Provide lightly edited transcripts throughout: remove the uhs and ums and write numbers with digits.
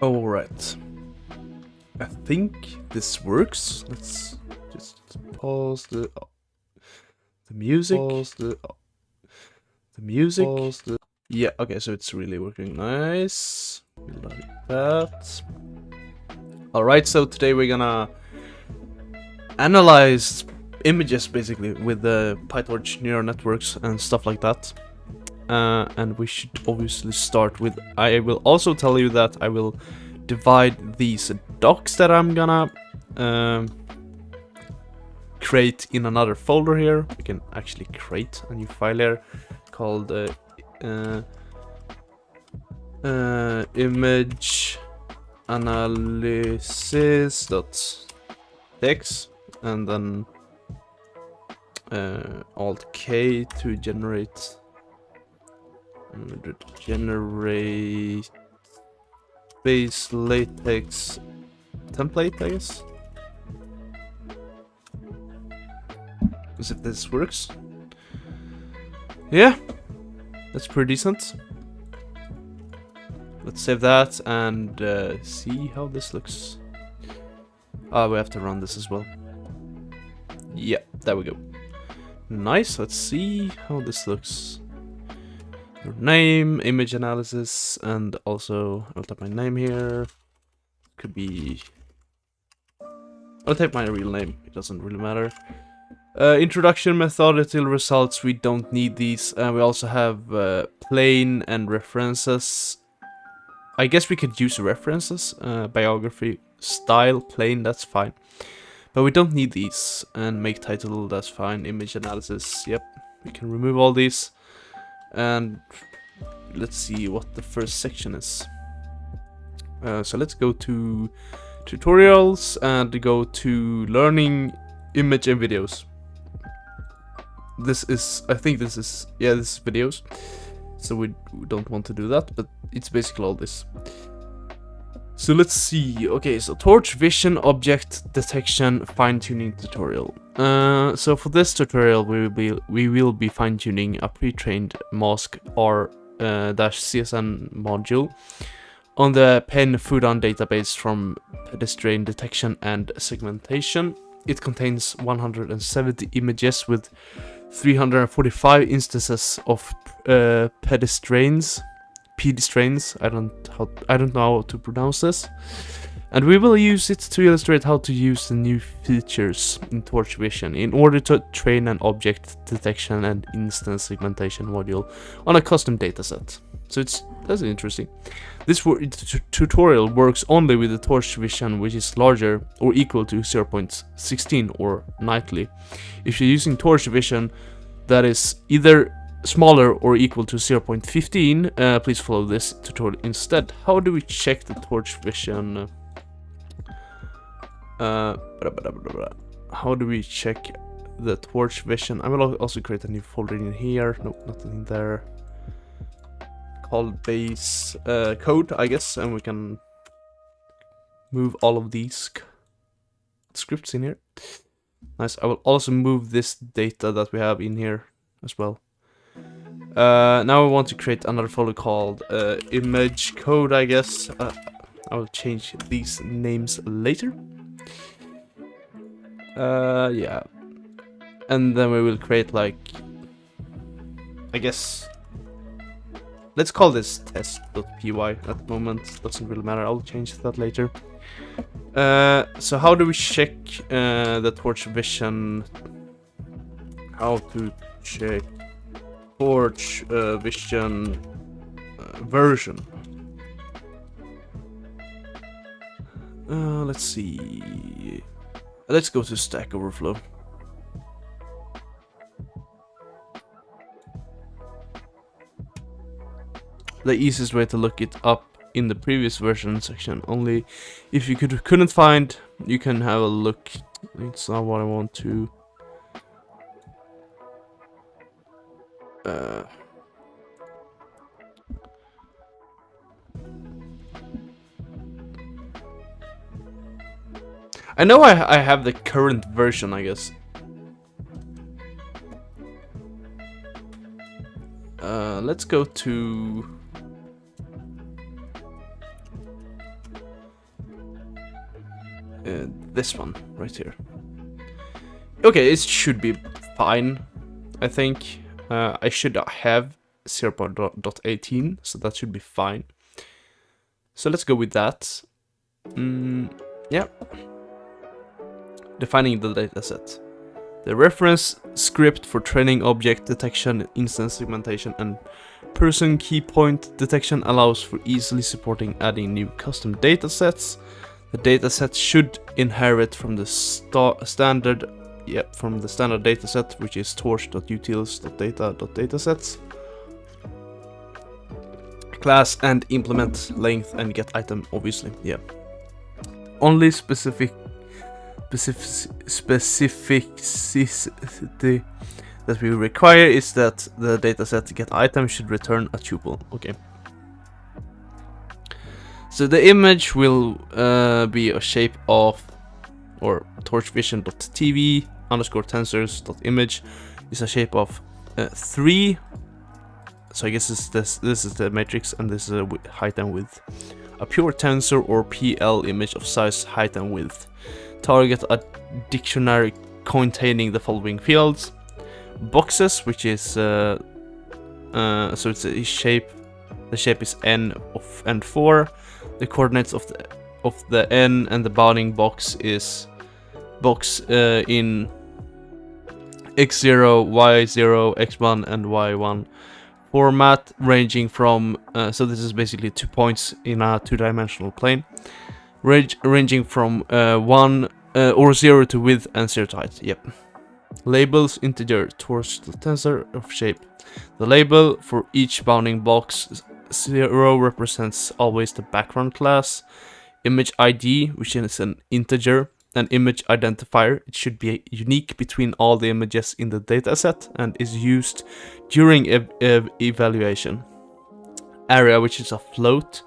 All right. I think this works. Let's just pause the music. The music. Yeah, okay, so it's really working nice. Like that. Alright, so today we're gonna analyze images basically with the Pytorch neural networks and stuff like that. And we should obviously start with, I will also tell you that I will divide these docs that I'm gonna create in another folder here. We can actually create a new file here called image analysis.txt, and then alt K to generate base latex template, I guess. As if this works. Yeah, that's pretty decent. Let's save that and see how this looks. We have to run this as well. Yeah, there we go. Nice, let's see how this looks. Your name, image analysis, and also I'll type my name here. Could be... I'll type my real name, it doesn't really matter. Introduction, methodological results, we don't need these. We also have plain and references. I guess we could use references, biography, style, plain, that's fine. But we don't need these. And make title, that's fine. Image analysis, yep. We can remove all these. And let's see what the first section is. So let's go to tutorials and go to learning image and videos. This is, I think this is, yeah, this is videos. So we don't want to do that, but it's basically all this. So let's see. Okay, so torch vision object detection fine-tuning tutorial. So for this tutorial, we will be fine-tuning a pre-trained mask R-CSN module on the Penn Fudan database from pedestrian detection and segmentation. It contains 170 images with 345 instances of pedestrians. I don't know how to pronounce this. And we will use it to illustrate how to use the new features in Torch Vision in order to train an object detection and instance segmentation module on a custom dataset. So that's interesting. This tutorial works only with the Torch Vision, which is larger or equal to 0.16 or nightly. If you're using Torch Vision that is either smaller or equal to 0.15, please follow this tutorial instead. How do we check the Torch Vision? How do we check the Torch Vision? I will also create a new folder in here. Nope, nothing there. Called base code, I guess, and we can move all of these scripts in here. Nice. I will also move this data that we have in here as well. Now we want to create another folder called image code, I guess. I will change these names later. Yeah. And then we will create, like, I guess, let's call this test.py at the moment. Doesn't really matter, I'll change that later. So how do we check the Torch Vision? How to check Torch Vision version. Let's see. Let's go to Stack Overflow. The easiest way to look it up in the previous version section. Only if you couldn't find, you can have a look. It's not what I want to. I know I have the current version, I guess. Let's go to this one right here. Okay, it should be fine, I think. I should have 0.18, so that should be fine. So let's go with that. Yeah. Defining the dataset. The reference script for training object detection, instance segmentation, and person key point detection allows for easily supporting adding new custom datasets. The dataset should inherit from the standard dataset, which is torch.utils.data.datasets. Class and implement length and get item, obviously. Yeah. Only specificity that we require is that the dataset get item should return a tuple. Okay. So the image will be a shape of, or torchvision.tv underscore tensors.image is a shape of 3. So I guess this is the matrix, and this is a height and width. A pure tensor or PL image of size, height and width. Target a dictionary containing the following fields. Boxes, which is so it's a shape. The shape is n of n4. The coordinates of the n and the bounding box is box in x0, y0, x1, and y1 format, ranging from so this is basically 2 points in a 2-dimensional plane, ranging from 1 or 0 to width and 0 to height. Yep. Labels integer towards the tensor of shape. The label for each bounding box 0 represents always the background class. Image ID, which is an integer. An image identifier. It should be unique between all the images in the dataset and is used during evaluation. Area, which is a float,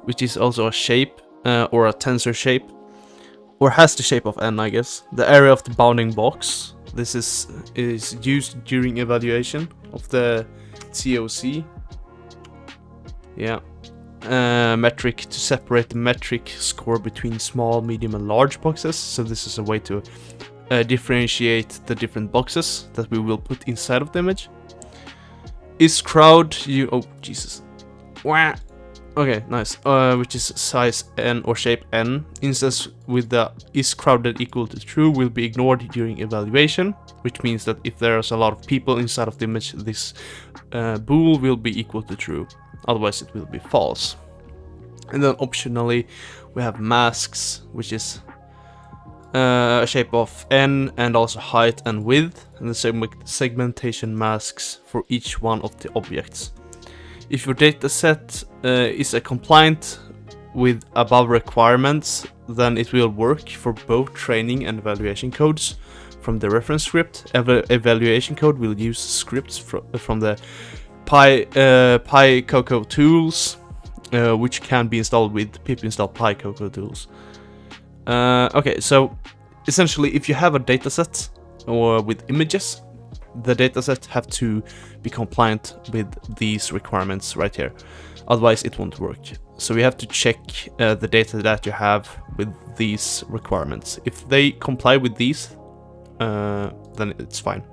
which is also a shape or a tensor shape, or has the shape of n, I guess. The area of the bounding box. This is used during evaluation of the COC. Yeah. Metric to separate the metric score between small, medium, and large boxes. So this is a way to differentiate the different boxes that we will put inside of the image. Is crowd oh Jesus. Wah. Okay, nice. Which is size n or shape n. Instance with the is crowded equal to true will be ignored during evaluation, which means that if there's a lot of people inside of the image, this bool will be equal to true. Otherwise it will be false. And then optionally we have masks, which is a shape of n and also height and width, and the segmentation masks for each one of the objects. If your dataset is compliant with above requirements, then it will work for both training and evaluation codes from the reference script. Evaluation code will use scripts from the PyCoco tools, which can be installed with pip install PyCoco tools. Okay, so essentially, if you have a dataset or with images, the dataset have to be compliant with these requirements right here. Otherwise, it won't work. So we have to check the data that you have with these requirements. If they comply with these, then it's fine.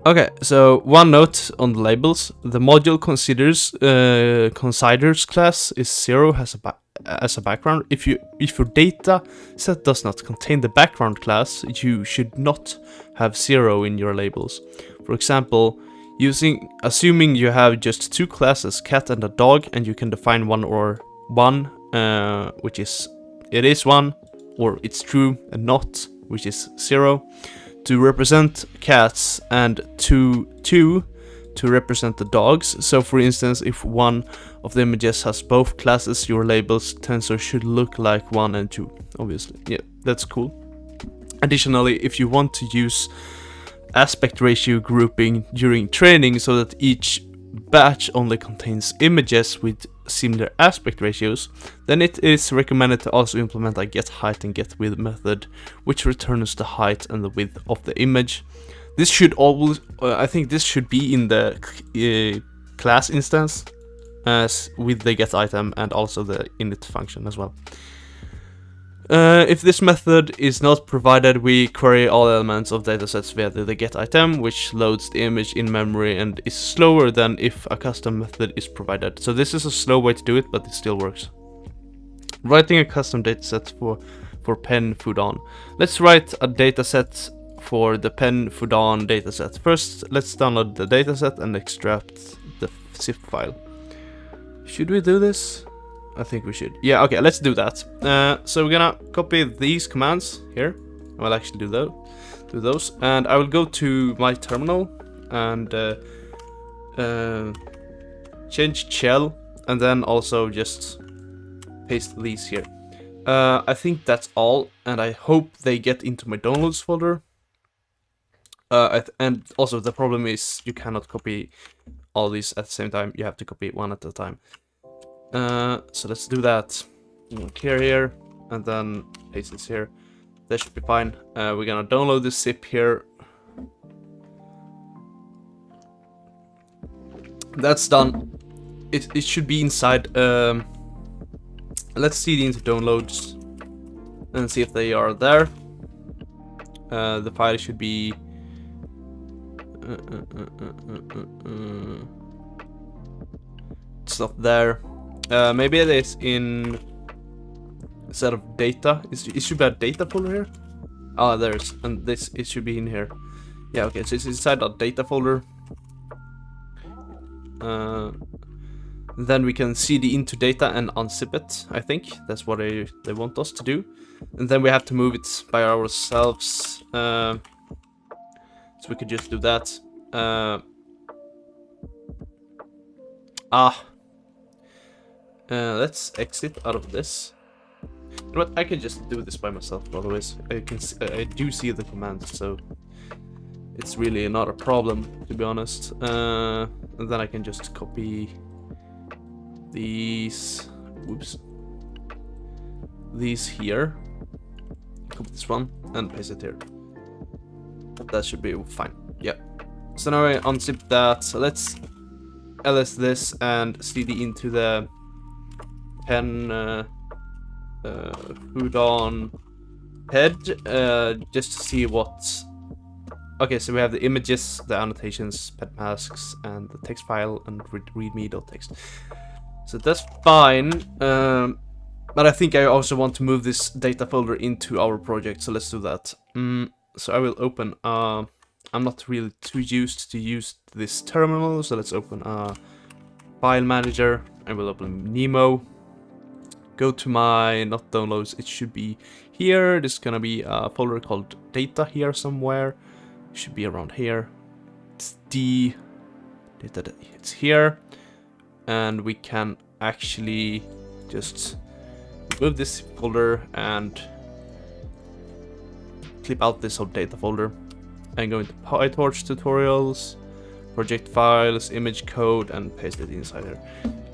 Okay, so one note on the labels. The module considers class is 0 as a background. If your data set does not contain the background class, you should not have 0 in your labels. For example, assuming you have just 2 classes, cat and a dog, and you can define one, which is it is 1, or it's true and not, which is 0. To represent cats, and 2 to represent the dogs. So for instance, if one of the images has both classes, your labels tensor should look like 1 and 2, obviously. Yeah, that's cool. Additionally, if you want to use aspect ratio grouping during training so that each batch only contains images with similar aspect ratios, then it is recommended to also implement a get height and get width method, which returns the height and the width of the image. This should always, I think this should be in the class instance, as with the get item and also the init function as well. If this method is not provided, we query all elements of datasets via the get item, which loads the image in memory and is slower than if a custom method is provided. So this is a slow way to do it, but it still works. Writing a custom dataset for pen Fudan. Let's write a dataset for the pen Fudan dataset. First, let's download the dataset and extract the zip file. Should we do this? I think we should. Yeah, okay, let's do that. So we're gonna copy these commands here. I will actually do those. And I will go to my terminal and change shell, and then also just paste these here. I think that's all, and I hope they get into my downloads folder. And also the problem is you cannot copy all these at the same time. You have to copy one at a time. So let's do that. Clear here, and then paste this here. That should be fine. We're gonna download this zip here. That's done. It should be inside. Let's see into downloads and see if they are there. The file should be. It's not there. Maybe it is in instead of data. It should be a data folder here. Ah, there's, and this it should be in here. Yeah, okay, so it's inside our data folder. Then we can cd into data and unzip it. I think that's what they want us to do, and then we have to move it by ourselves. So we could just do that. Let's exit out of this. But I can just do this by myself, otherwise I do see the commands, so it's really not a problem, to be honest. And then I can just copy these. Whoops. These here. Copy this one and paste it here. That should be fine. Yeah. So now I unzip that. So let's ls this and cd into the pen Fudan head, just to see what. Okay, so we have the images, the annotations, pet masks, and the text file and readme.txt. So that's fine. But I think I also want to move this data folder into our project, so let's do that. So I will open. I'm not really too used to use this terminal, so let's open a file manager. I will open Nemo. Go to my not downloads. It should be here. There's gonna be a folder called data here somewhere. It should be around here. It's the data. It's here, and we can actually just move this folder and clip out this whole data folder and go into Pytorch tutorials, project files, image code, and paste it inside here.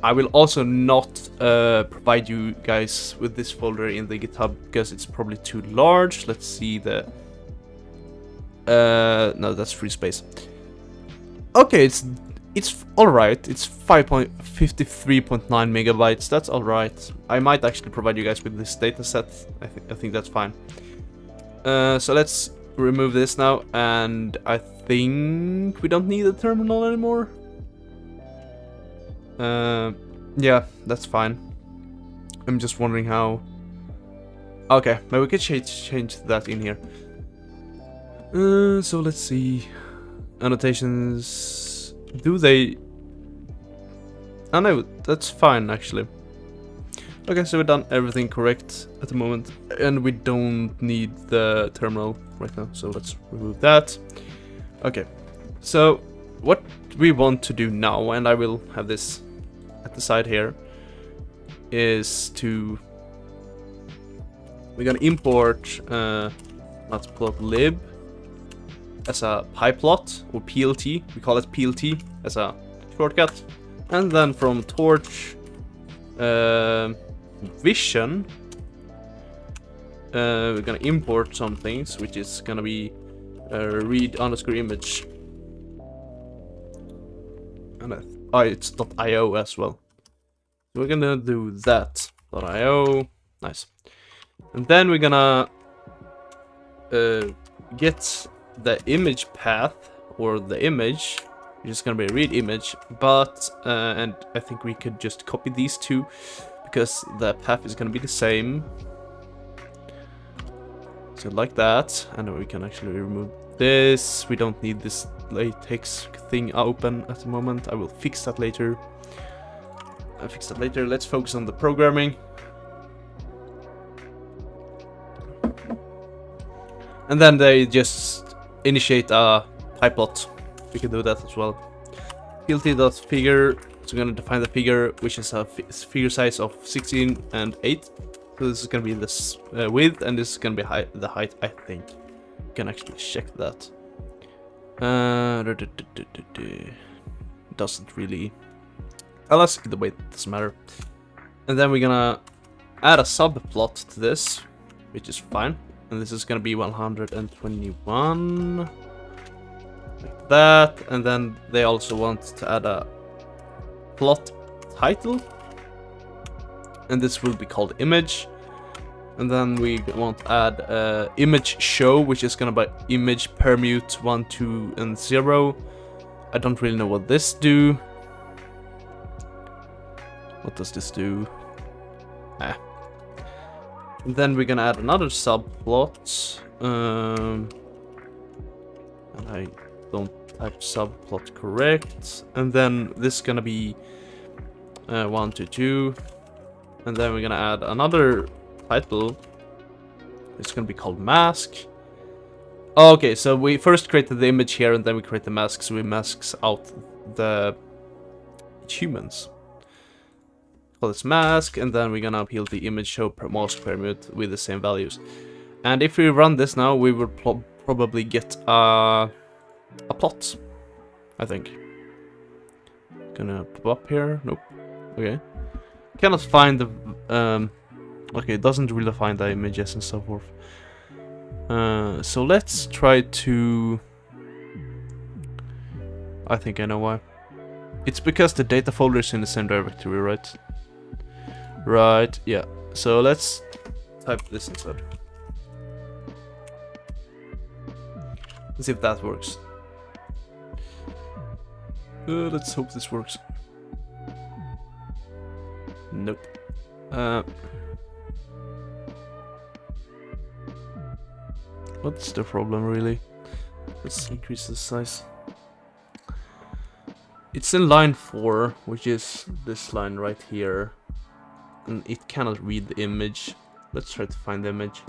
I will also not provide you guys with this folder in the GitHub because it's probably too large. Let's see the. No, that's free space. Okay, it's all right. It's 5.53.9 megabytes. That's all right. I might actually provide you guys with this data set. I think that's fine. So let's remove this now, and I think we don't need the terminal anymore. Yeah, that's fine. I'm just wondering how. Okay, maybe we could change that in here. So let's see. Annotations. Do they? Oh no, that's fine actually. Okay, so we've done everything correct at the moment, and we don't need the terminal right now, so let's remove that. Okay, so what we want to do now, and I will have this at the side here, is to we're gonna import matplotlib as a pyplot or plt. We call it plt as a shortcut, and then from torch vision we're gonna import some things, which is gonna be read_image, and it's .io as well. So we're gonna do that. .io. Nice. And then we're gonna get the image path or the image, which is gonna be a read image, but and I think we could just copy these two because the path is gonna be the same. So like that, and then we can actually remove this. We don't need this latex thing open at the moment. I will fix that later. Let's focus on the programming. And then they just initiate a piplot. We can do that as well. plt.figure. So we're gonna define the figure, which is a figure size of 16 and 8. So this is gonna be this width, and this is gonna be the height. I think you can actually check that. Doesn't really. Let's the weight, doesn't matter. And then we're gonna add a subplot to this, which is fine. And this is gonna be 121. Like that. And then they also want to add a plot title. And this will be called image. And then we want to add image show, which is gonna be image permute 1, 2, and 0. I don't really know what this do. What does this do? Ah. And then we're gonna add another subplot. And I don't type subplot correct. And then this is gonna be 1, 2, 2. And then we're gonna add another title. It's gonna be called mask. Okay, so we first created the image here, and then we create the mask, so we masks out the humans. Call this mask, and then we're gonna appeal the image show per mask permute with the same values. And if we run this now, we will probably get a plot, I think. Gonna pop up here. Nope. Okay. Cannot find the okay, it doesn't really find the images and so forth. So let's try to. I think I know why. It's because the data folder is in the same directory, right? Right, yeah. So let's type this instead. Let's see if that works. Let's hope this works. Nope. What's the problem really? Let's increase the size. It's in line 4, which is this line right here. And it cannot read the image. Let's try to find the image.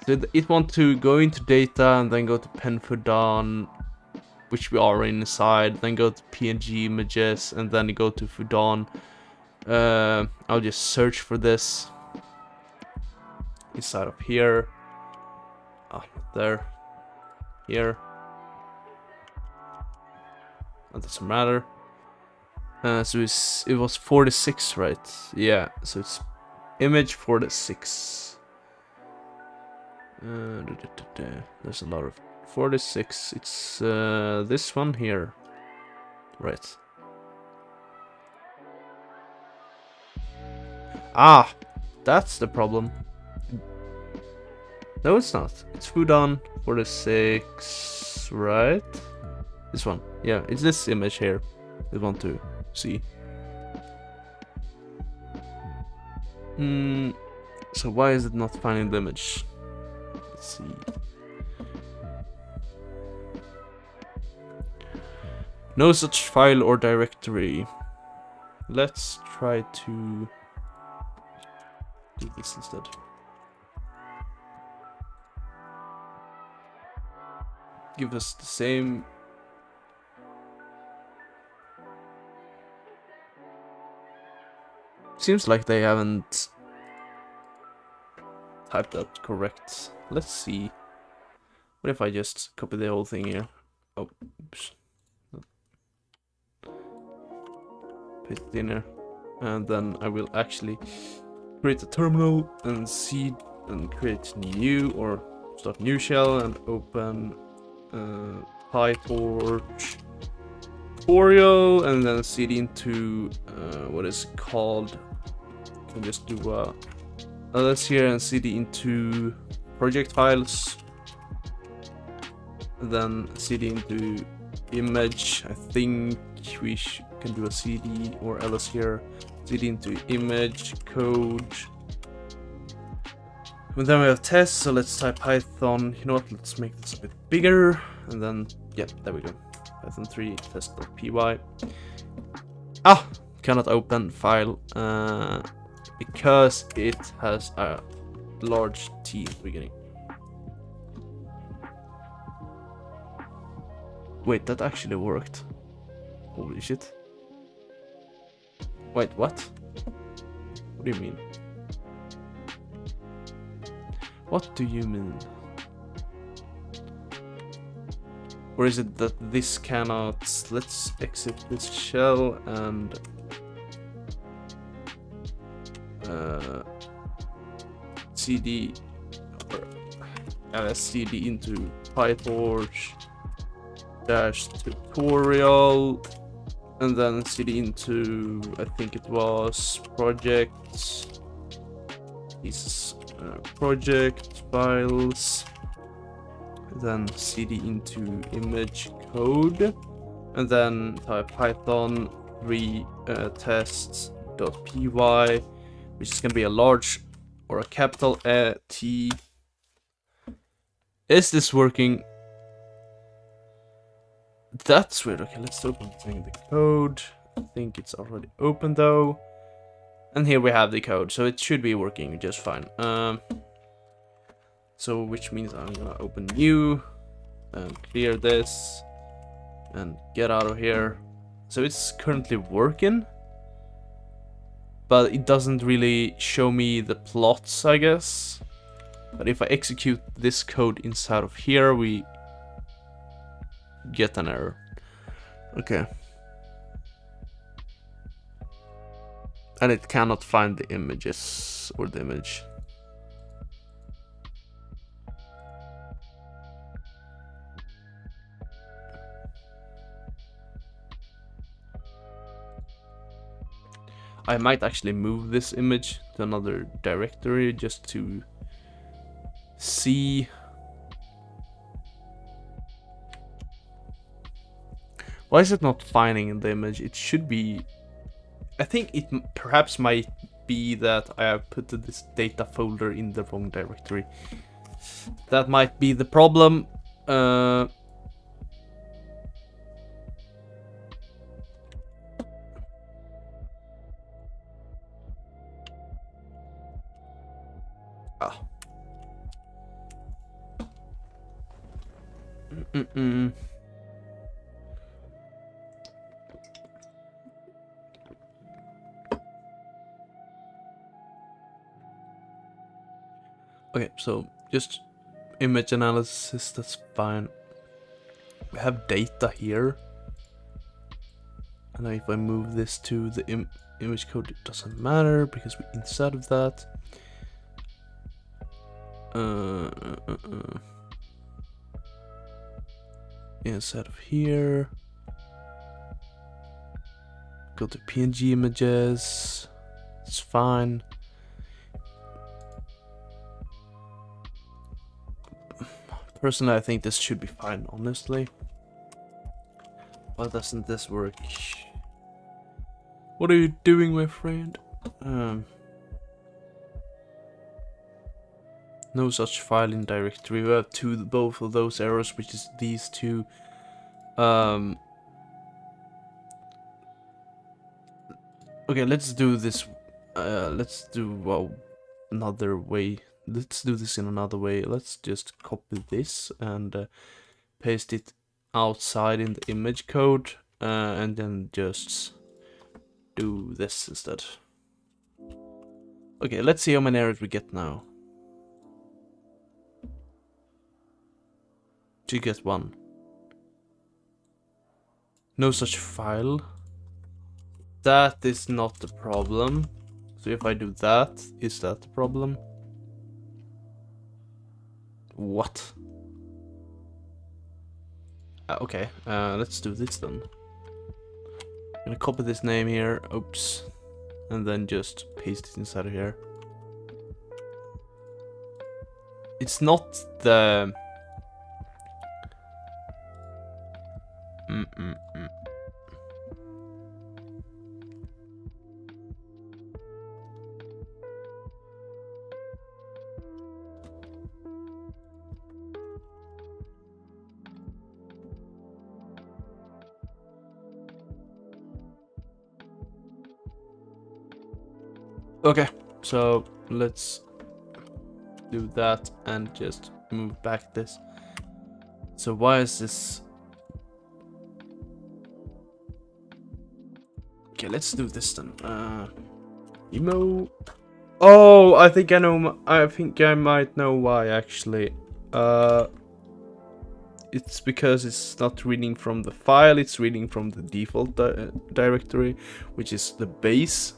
So it wants to go into data and then go to penfudan, which we are inside. Then go to PNG images and then go to fudan. I'll just search for this inside of here. Ah, there. Here. That doesn't matter. So it was 46, right? Yeah, so it's image 46. There's a lot of 46. It's this one here. Right. Ah, that's the problem. No, it's not. It's fudan 46, right? This one. Yeah, it's this image here we want to see. So why is it not finding the image? Let's see. No such file or directory. Let's try to do this instead. Give us the same. Seems like they haven't typed that correct. Let's see. What if I just copy the whole thing here? Oh, oops. Paste it in here. And then I will actually create a terminal and see and create new or start new shell and open Pytorch tutorial and then see it into what is called can just do ls here and cd into project files, and then cd into image. I think we can do a cd or ls here, cd into image code. And then we have tests, so let's type Python. You know what, let's make this a bit bigger. And then, yeah, there we go. Python 3 test.py. Cannot open file because it has a large T at the beginning. Wait, that actually worked. Holy shit. Wait, what? What do you mean? What do you mean? Or is it that this cannot... Let's exit this shell and... cd... or cd into Pytorch tutorial, and then cd into, I think it was projects. This project files, then cd into image code, and then type python 3 tests.py, which is going to be a large or a capital T. Is this working? That's weird. Okay, let's open the code. I think it's already open though. And here we have the code, so it should be working just fine. So which means I'm gonna open new and clear this and get out of here. So it's currently working, but it doesn't really show me the plots, I guess. But if I execute this code inside of here, we get an error. Okay. And it cannot find the images or the image. I might actually move this image to another directory just to see. Why is it not finding the image? It should be... I think it perhaps might be that I have put this data folder in the wrong directory. That might be the problem. Okay, so just image analysis, that's fine. We have data here. And now if I move this to the image code, it doesn't matter because we're inside of that. Inside of here. Go to PNG images. It's fine. Personally, I think this should be fine, honestly. Why doesn't this work? What are you doing, my friend? No such file in directory. We have both of those errors, which is these two. Okay, let's do this. Let's do another way. Let's do this in another way. Let's just copy this and paste it outside in the image code, and then just do this instead. Okay, let's see how many errors we get now. To get one. No such file. That is not the problem. So if I do that, is that the problem? What? Okay, let's do this then. I'm gonna copy this name here. Oops. and then just paste it inside of here. It's not the... Okay, so let's do that and just move back this. So why is this? Okay, let's do this then. Emo. Oh, I think I know. I think I might know why actually. It's because it's not reading from the file. It's reading from the default directory, which is the base.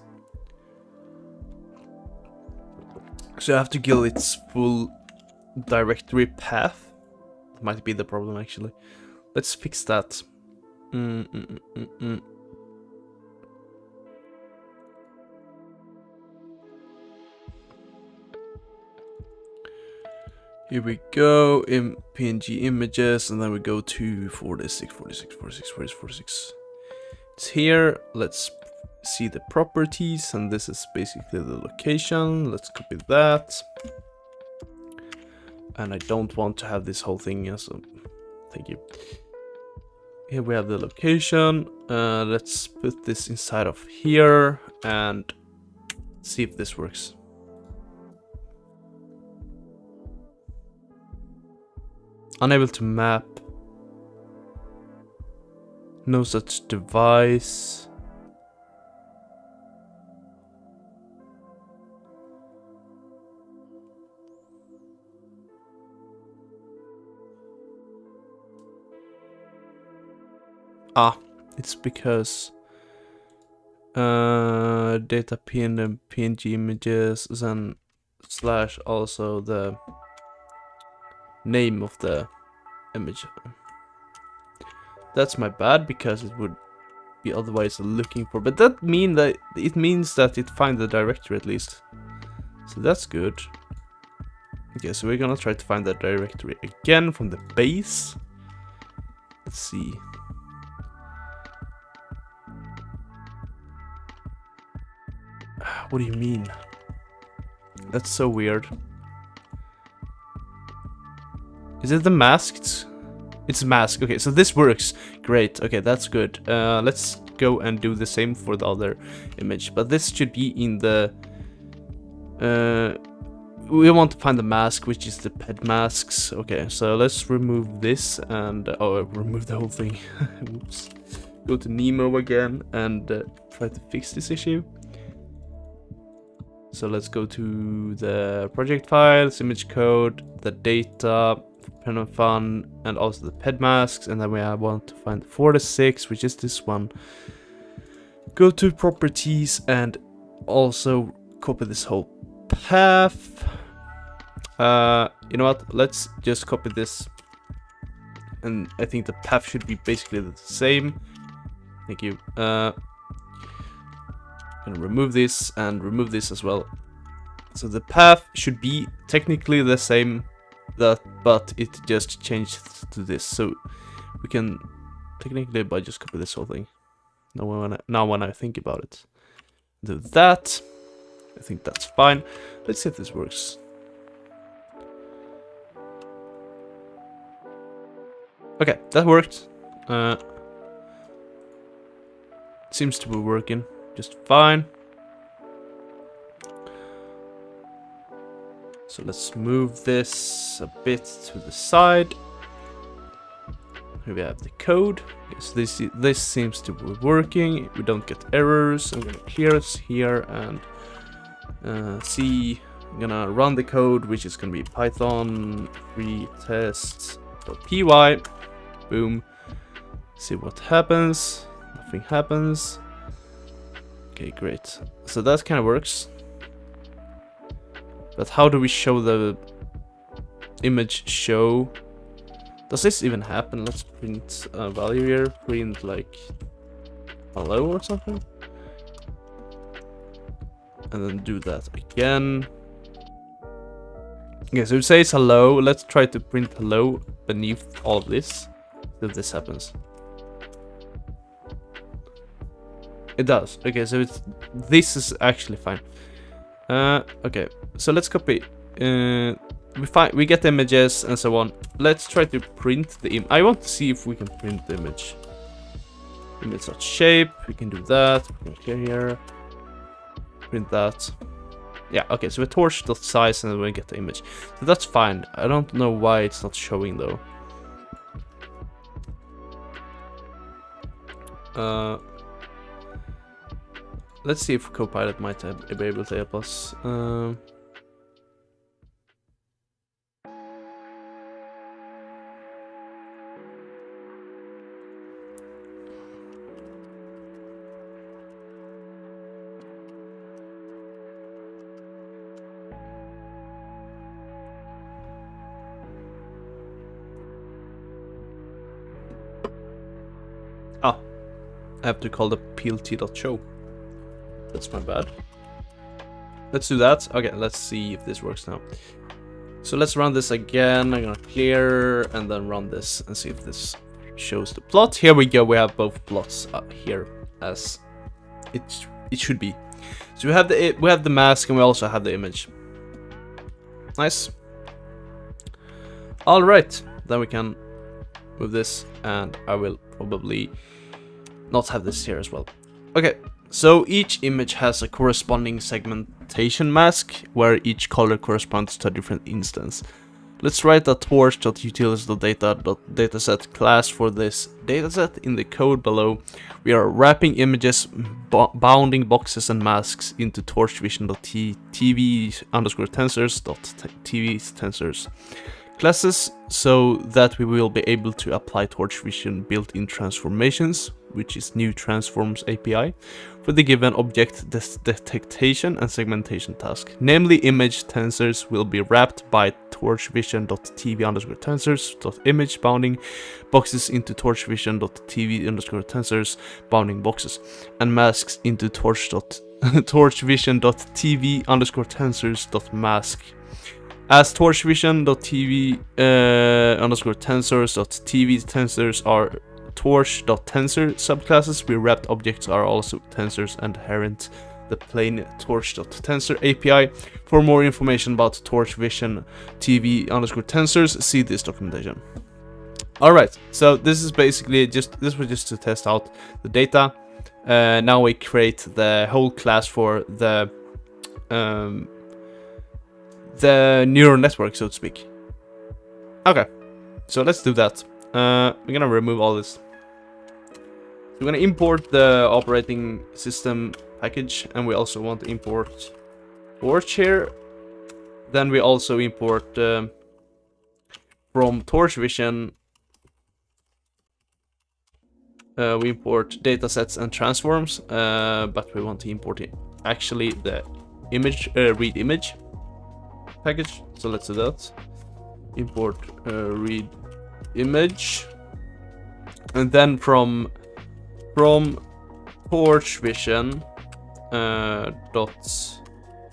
So I have to give its full directory path. Might be the problem actually. Let's fix that. Here we go in PNG images, and then we go to 46. It's here. Let's see the properties, and this is basically the location. Let's copy that. And I don't want to have this whole thing, so thank you. Here we have the location. Let's put this inside of here and see if this works. Unable to map. No such device. It's because data PNG images, then slash also the name of the image. That's my bad, because it would be otherwise looking for, but that means that it finds the directory at least, so that's good. Okay, so we're gonna try to find that directory again from the base. Let's see. What do you mean? That's so weird. Is it the masked? It's masked. Okay, so this works. Great. Okay, that's good. Let's go and do the same for the other image. But this should be in the... we want to find the mask, which is the pet masks. Okay, so let's remove this and... oh, remove the whole thing. Oops. Go to Nemo again and try to fix this issue. So let's go to the project files, image code, the data, pen and fun, and also the pet masks, and then we want to find 46, which is this one. Go to properties and also copy this whole path. You know what? Let's just copy this, and I think the path should be basically the same. Thank you. Gonna remove this and remove this as well. So the path should be technically the same, but it just changed to this. So we can technically by just copy this whole thing. Now when I think about it, do that. I think that's fine. Let's see if this works. Okay, that worked. Seems to be working just fine. So let's move this a bit to the side. Here we have the code. Yes, this seems to be working. We don't get errors. I'm gonna clear this here and see. I'm gonna run the code, which is gonna be Python retest.py. Boom. See what happens. Nothing happens. Okay, great. So that kind of works. But how do we show the image show? Does this even happen? Let's print a value here. Print like hello or something. and then do that again. Okay, so it says hello. Let's try to print hello beneath all of this. See if this happens. It does. Okay, so this is actually fine. Okay, so let's copy. We get images and so on. Let's try to print the image. I want to see if we can print the image. Image.shape. We can do that. Here. Print that. Yeah, okay, so we torch.size and then we get the image. So that's fine. I don't know why it's not showing though. Let's see if Copilot might be able to help us. I have to call the plt.show. That's my bad. Let's do that. Okay, let's see if this works now. So let's run this again. I'm gonna clear and then run this and see if this shows the plot. Here we go. We have both plots here as it should be. So we have the mask and we also have the image. Nice. All right, then we can move this, and I will probably not have this here as well. Okay, so each image has a corresponding segmentation mask where each color corresponds to a different instance. Let's write a torch.utils.data.dataset class for this dataset in the code below. We are wrapping images, bounding boxes and masks into torchvision.tv_tensors.tv_tensors classes so that we will be able to apply Torch Vision built-in transformations, which is new transforms API, for the given object detection and segmentation task. Namely, image tensors will be wrapped by torchvision.tv_tensors.image bounding boxes into torchvision.tv_tensors bounding boxes, and masks into torchvision.tv_tensors.mask. As torchvision.tv_tensors.tv tensors are torch.tensor subclasses, we wrapped objects are also tensors inherent the plain torch.tensor API. For more information about Torch Vision TV_tensors, see this documentation. Alright, so this is basically this was just to test out the data. Now we create the whole class for the neural network, so to speak. Okay, so let's do that. We're gonna remove all this. We're gonna import the operating system package, and we also want to import Torch here. Then we also import from Torch Vision. We import datasets and transforms, but we want to import actually the image read image package. So let's do that. Import read image, and then from Torch Vision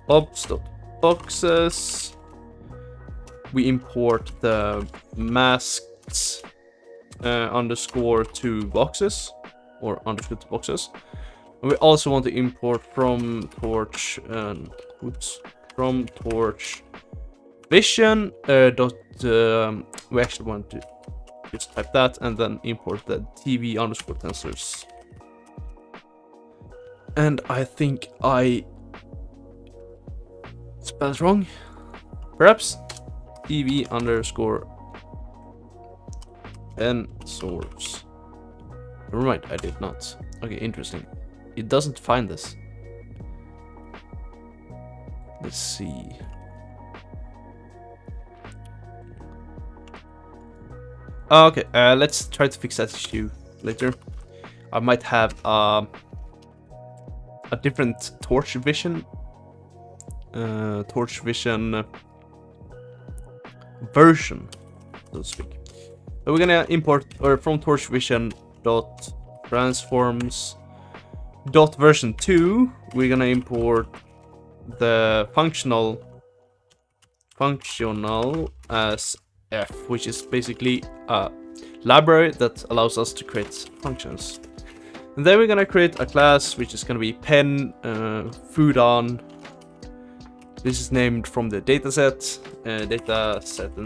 .obs.boxes we import the masks _2 boxes or underscore 2 boxes. And we also want to import from Torch from Torch Vision we actually want to just type that and then import the TV_tensors. And I think I spelled it wrong. Perhaps TV_tensors. Never mind, I did not. Okay, interesting. It doesn't find this. Let's see. Okay, let's try to fix that issue later. I might have a different Torch Vision version, so to speak. So we're gonna import from Torch Vision .transforms .version 2. We're gonna import the functional as f, which is basically a library that allows us to create functions. And then we're gonna create a class which is gonna be pen food on. This is named from the dataset, and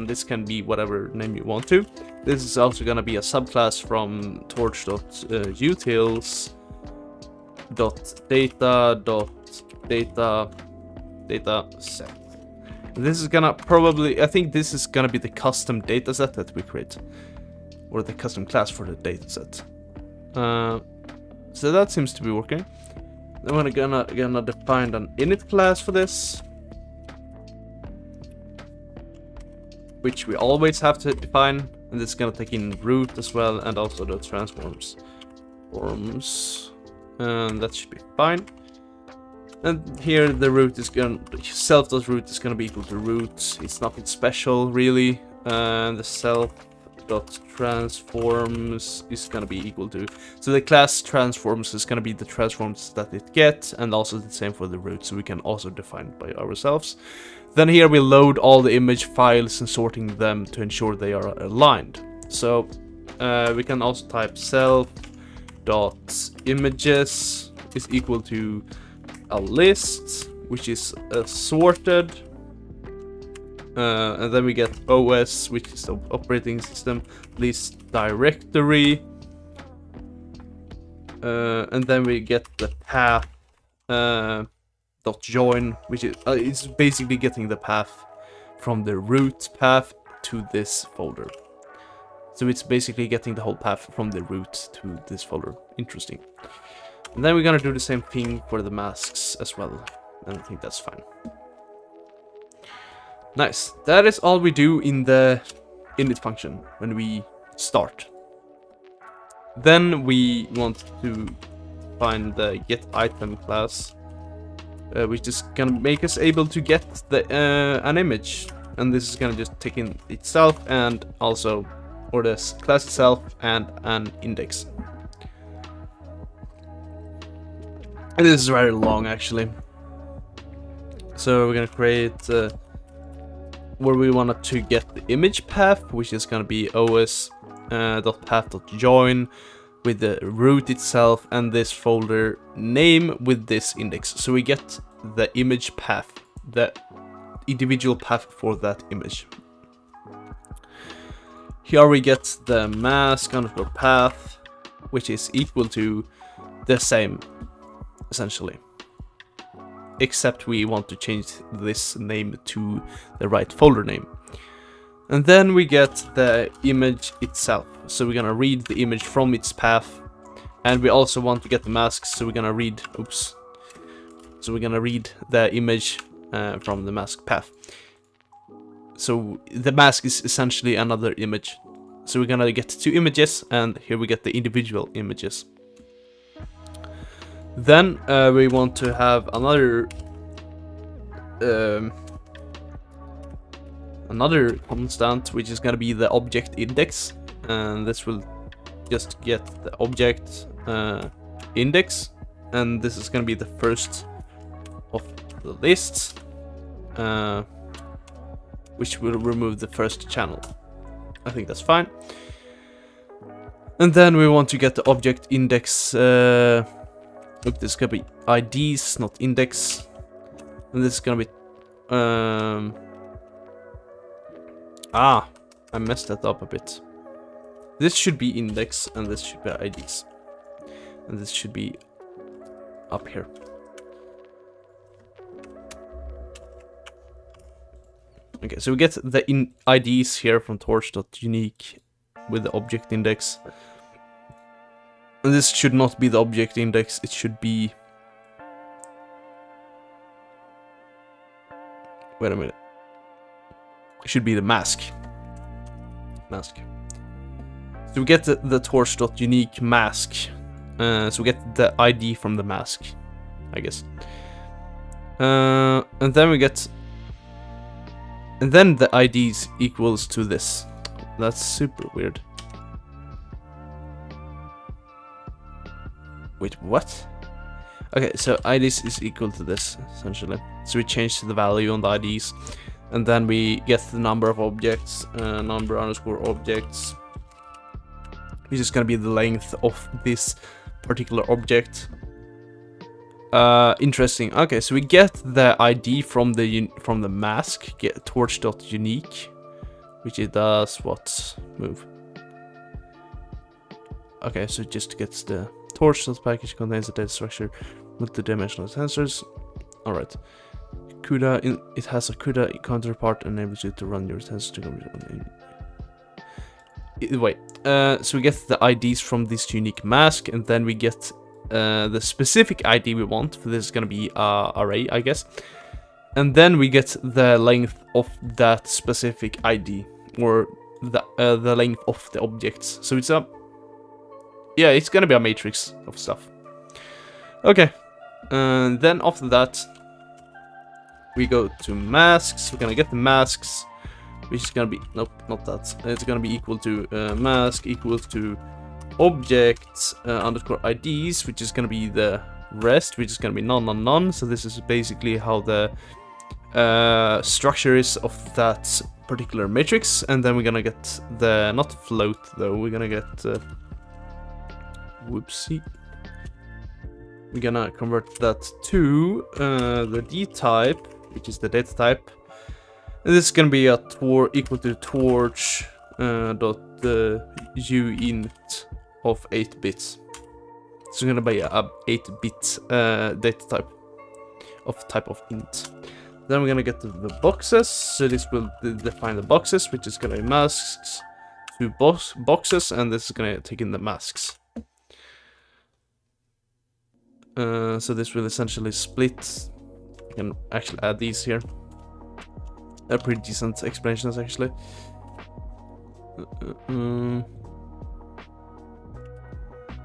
this can be whatever name you want to. This is also gonna be a subclass from torch.utils.data.dataset. This is gonna I think this is gonna be the custom dataset that we create, or the custom class for the dataset. So that seems to be working. Then we're gonna define an init class for this, which we always have to define, and this is gonna take in root as well, and also the transforms, and that should be fine. And here the root is self.root is gonna be equal to root. It's nothing special really, and the self.transforms is gonna be equal to, so the class transforms is gonna be the transforms that it gets, and also the same for the root, so we can also define it by ourselves. Then here we load all the image files and sorting them to ensure they are aligned. So we can also type self.images is equal to a list, which is sorted. And then we get OS, which is the operating system, list directory. And then we get the path .join, which is it's basically getting the path from the root path to this folder. So it's basically getting the whole path from the root to this folder. Interesting. And then we're gonna do the same thing for the masks as well, and I think that's fine. Nice. That is all we do in the init function when we start. Then we want to find the get item class, which is gonna make us able to get the an image, and this is gonna just take in itself and also, or this class itself and an index. And this is very long actually. So we're gonna create where we wanted to get the image path, which is gonna be os.path.join with the root itself and this folder name with this index. So we get the image path, the individual path for that image. Here we get the mask underscore path, which is equal to the same, essentially. Except we want to change this name to the right folder name. And then we get the image itself. So we're gonna read the image from its path. And we also want to get the mask, so we're gonna read, So we're gonna read the image from the mask path. So the mask is essentially another image. So we're gonna get two images, and here we get the individual images. Then we want to have another constant, which is gonna be the object index, and this will just get the object index, and this is gonna be the first of the list, which will remove the first channel. I think that's fine. And then we want to get the object index. Look, this is gonna be IDs, not index. And this is gonna be I messed that up a bit. This should be index, and this should be IDs. And this should be up here. Okay, so we get the IDs here from torch.unique with the object index. And this should not be the object index, it should be... Wait a minute. It should be the mask. So we get the torch.unique mask. So we get the ID from the mask, I guess. And then we get... And then the IDs equals to this. That's super weird. Wait, what? Okay, so IDs is equal to this, essentially. So we change the value on the IDs, and then we get the number of objects, number underscore objects, which is gonna be the length of this particular object. Interesting. Okay, so we get the ID from the mask, get torch.unique, which it does what? Move. Okay, so it just gets the torch package contains the data structure, multi-dimensional sensors. Alright. CUDA, it has a CUDA counterpart and enables you to run your sensors to wait. So we get the IDs from this unique mask, and then we get the specific ID we want. For this is gonna be array, I guess. And then we get the length of that specific ID, or the length of the objects. So it's it's gonna be a matrix of stuff. Okay, and then after that, we go to masks. We're gonna get the masks, which is gonna be, nope, not that. It's gonna be equal to mask equals to objects underscore IDs, which is gonna be the rest, which is gonna be none, none, none. So this is basically how the structure is of that particular matrix. And then we're gonna get the, not float though, we're gonna get whoopsie. We're gonna convert that to the D type, which is the data type. And this is gonna be a equal to torch dot uint of 8 bits. It's gonna be a 8-bit data type of int. Then we're gonna get the boxes. So this will define the boxes, which is gonna be masks to boxes, and this is gonna take in the masks. So this will essentially split. I can actually add these here. They're pretty decent explanations, actually.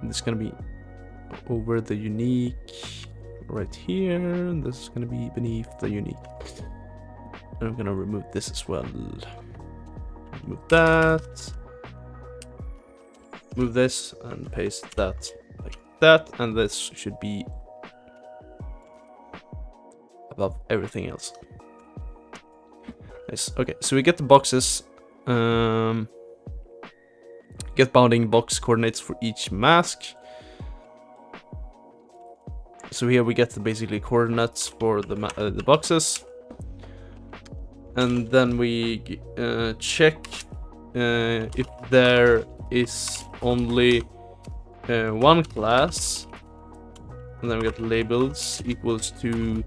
This is gonna be over the unique right here. And this is gonna be beneath the unique. And I'm gonna remove this as well. Remove that. Move this and paste that like that, and this should be above everything else. Nice. Okay, so we get the boxes. Get bounding box coordinates for each mask. So here we get the basically coordinates for the boxes, and then we check if there is only one class, and then we get labels equals to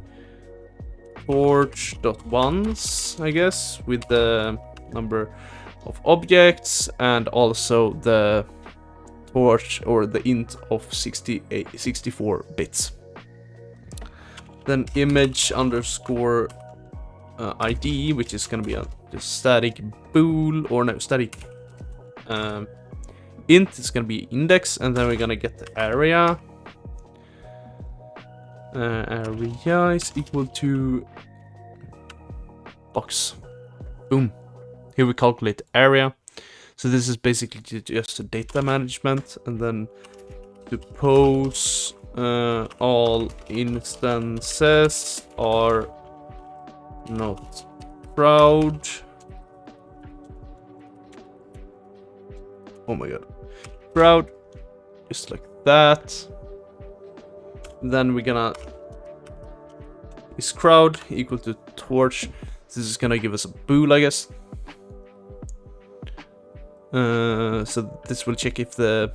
torch.ones, I guess, with the number of objects, and also the torch or the int of 64 bits. Then image underscore ID, which is gonna be a just static bool, or no, static int is gonna be index, and then we're gonna get the area. Area is equal to box. Boom. Here we calculate area. So this is basically just a data management, and then to pose all instances are not crowd. Oh my god. Crowd, just like that. Then we're gonna is crowd equal to torch. This is gonna give us a bool, I guess. So this will check if the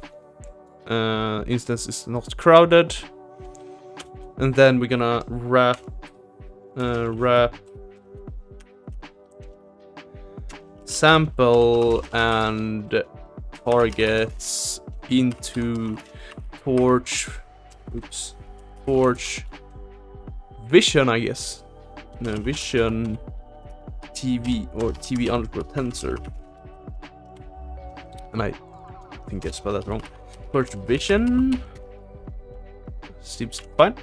instance is not crowded, and then we're gonna wrap sample and targets into torch. Oops. Torch vision, I guess. No, vision TV or TV underscore tensor. And I think I spelled that wrong. Torch vision seems fine.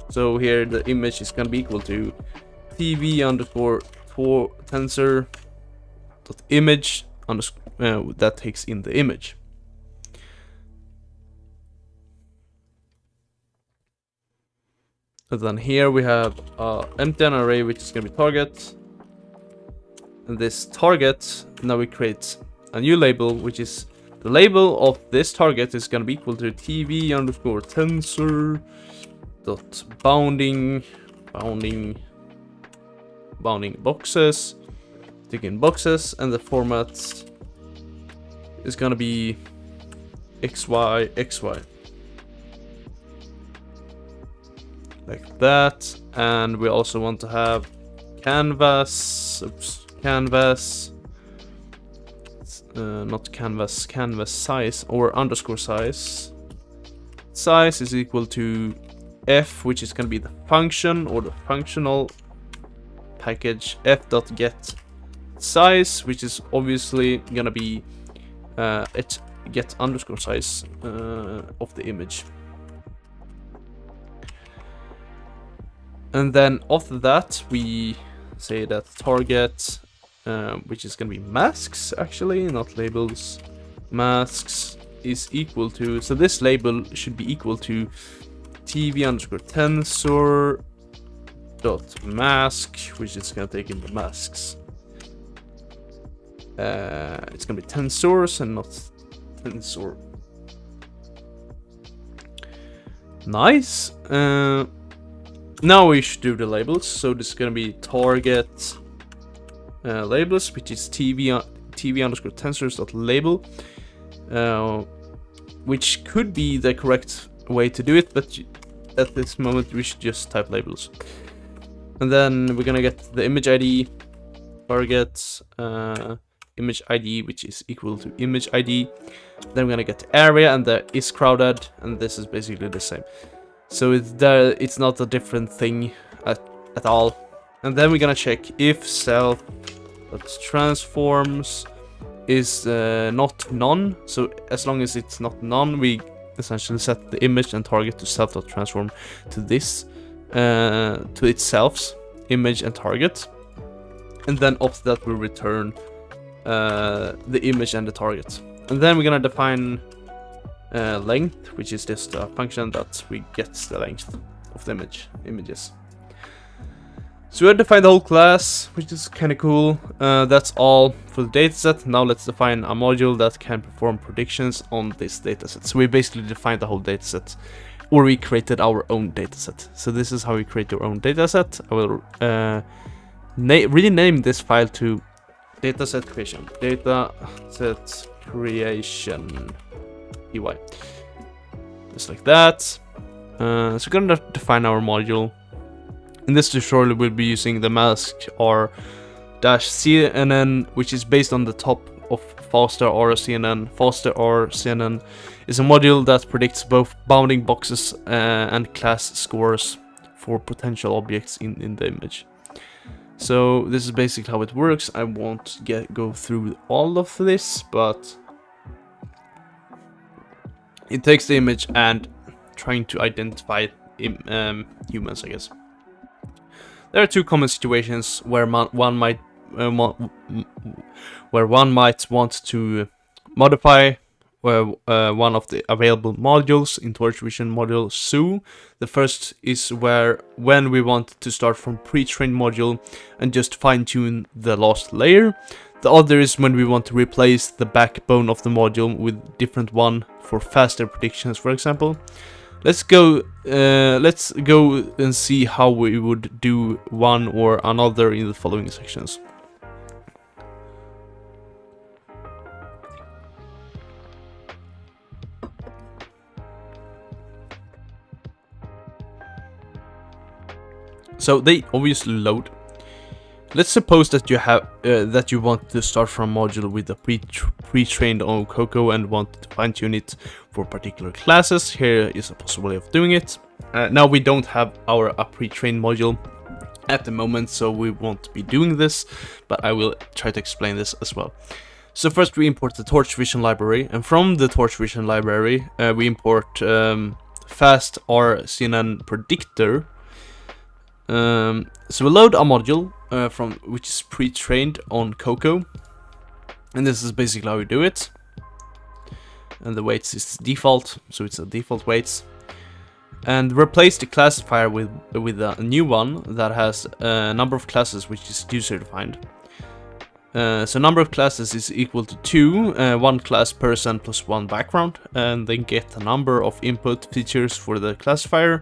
So here the image is gonna be equal to TV underscore tensor dot image underscore that takes in the image. And then here we have empty array, which is going to be target. And this target, now we create a new label, which is the label of this target is going to be equal to TV underscore tensor dot bounding boxes, taking boxes, and the format is going to be xy like that. And we also want to have canvas, not canvas size or underscore size is equal to f, which is going to be the function or the functional package f.get size, which is obviously going to be it get underscore size of the image. And then after that we say that target, which is going to be masks, actually not labels, masks is equal to, so this label should be equal to TV underscore tensor dot mask, which is going to take in the masks. It's going to be tensors and not tensor. Nice. Now we should do the labels. So this is going to be target labels, which is TV underscore tensors dot label, which could be the correct way to do it, but at this moment we should just type labels. And then we're gonna get the image ID, target image ID, which is equal to image ID. Then we're gonna get the area and the is crowded, and this is basically the same. So it's not a different thing at all. And then we're gonna check if self.transforms is not none. So as long as it's not none, we essentially set the image and target to self.transform to this, to itself's image and target. And then after that we return the image and the target. And then we're gonna define length, which is just a function that we get the length of the images. So we have defined the whole class, which is kind of cool. That's all for the dataset. Now let's define a module that can perform predictions on this dataset. So we basically defined the whole dataset, or we created our own dataset. So this is how we create your own dataset. I will rename this file to dataset creation. Dataset creation. EY. Just like that. So we're gonna define our module. In this tutorial we'll be using the mask r-CNN, which is based on the top of faster r-CNN. Faster r-CNN is a module that predicts both bounding boxes and class scores for potential objects in the image. So this is basically how it works. I won't go through all of this, but it takes the image and trying to identify humans, I guess. There are two common situations where one might want to modify one of the available modules in Torch Vision module SU. The first is when we want to start from pre-trained module and just fine-tune the last layer. The other is when we want to replace the backbone of the module with different one for faster predictions, for example. Let's go and see how we would do one or another in the following sections. So they obviously load. Let's suppose that you have that you want to start from a module with a pre-trained on Cocoa and want to fine-tune it for particular classes. Here is a possible way of doing it. Now we don't have a pre-trained module at the moment, so we won't be doing this, but I will try to explain this as well. So first we import the Torch Vision library, and from the Torch Vision library we import fast r-CNN predictor. So we load a module which is pre-trained on Cocoa, and this is basically how we do it. And the weights is default, so it's a default weights. and replace the classifier with a new one that has a number of classes which is user defined. So number of classes is equal to 2, one class person plus one background, and then get the number of input features for the classifier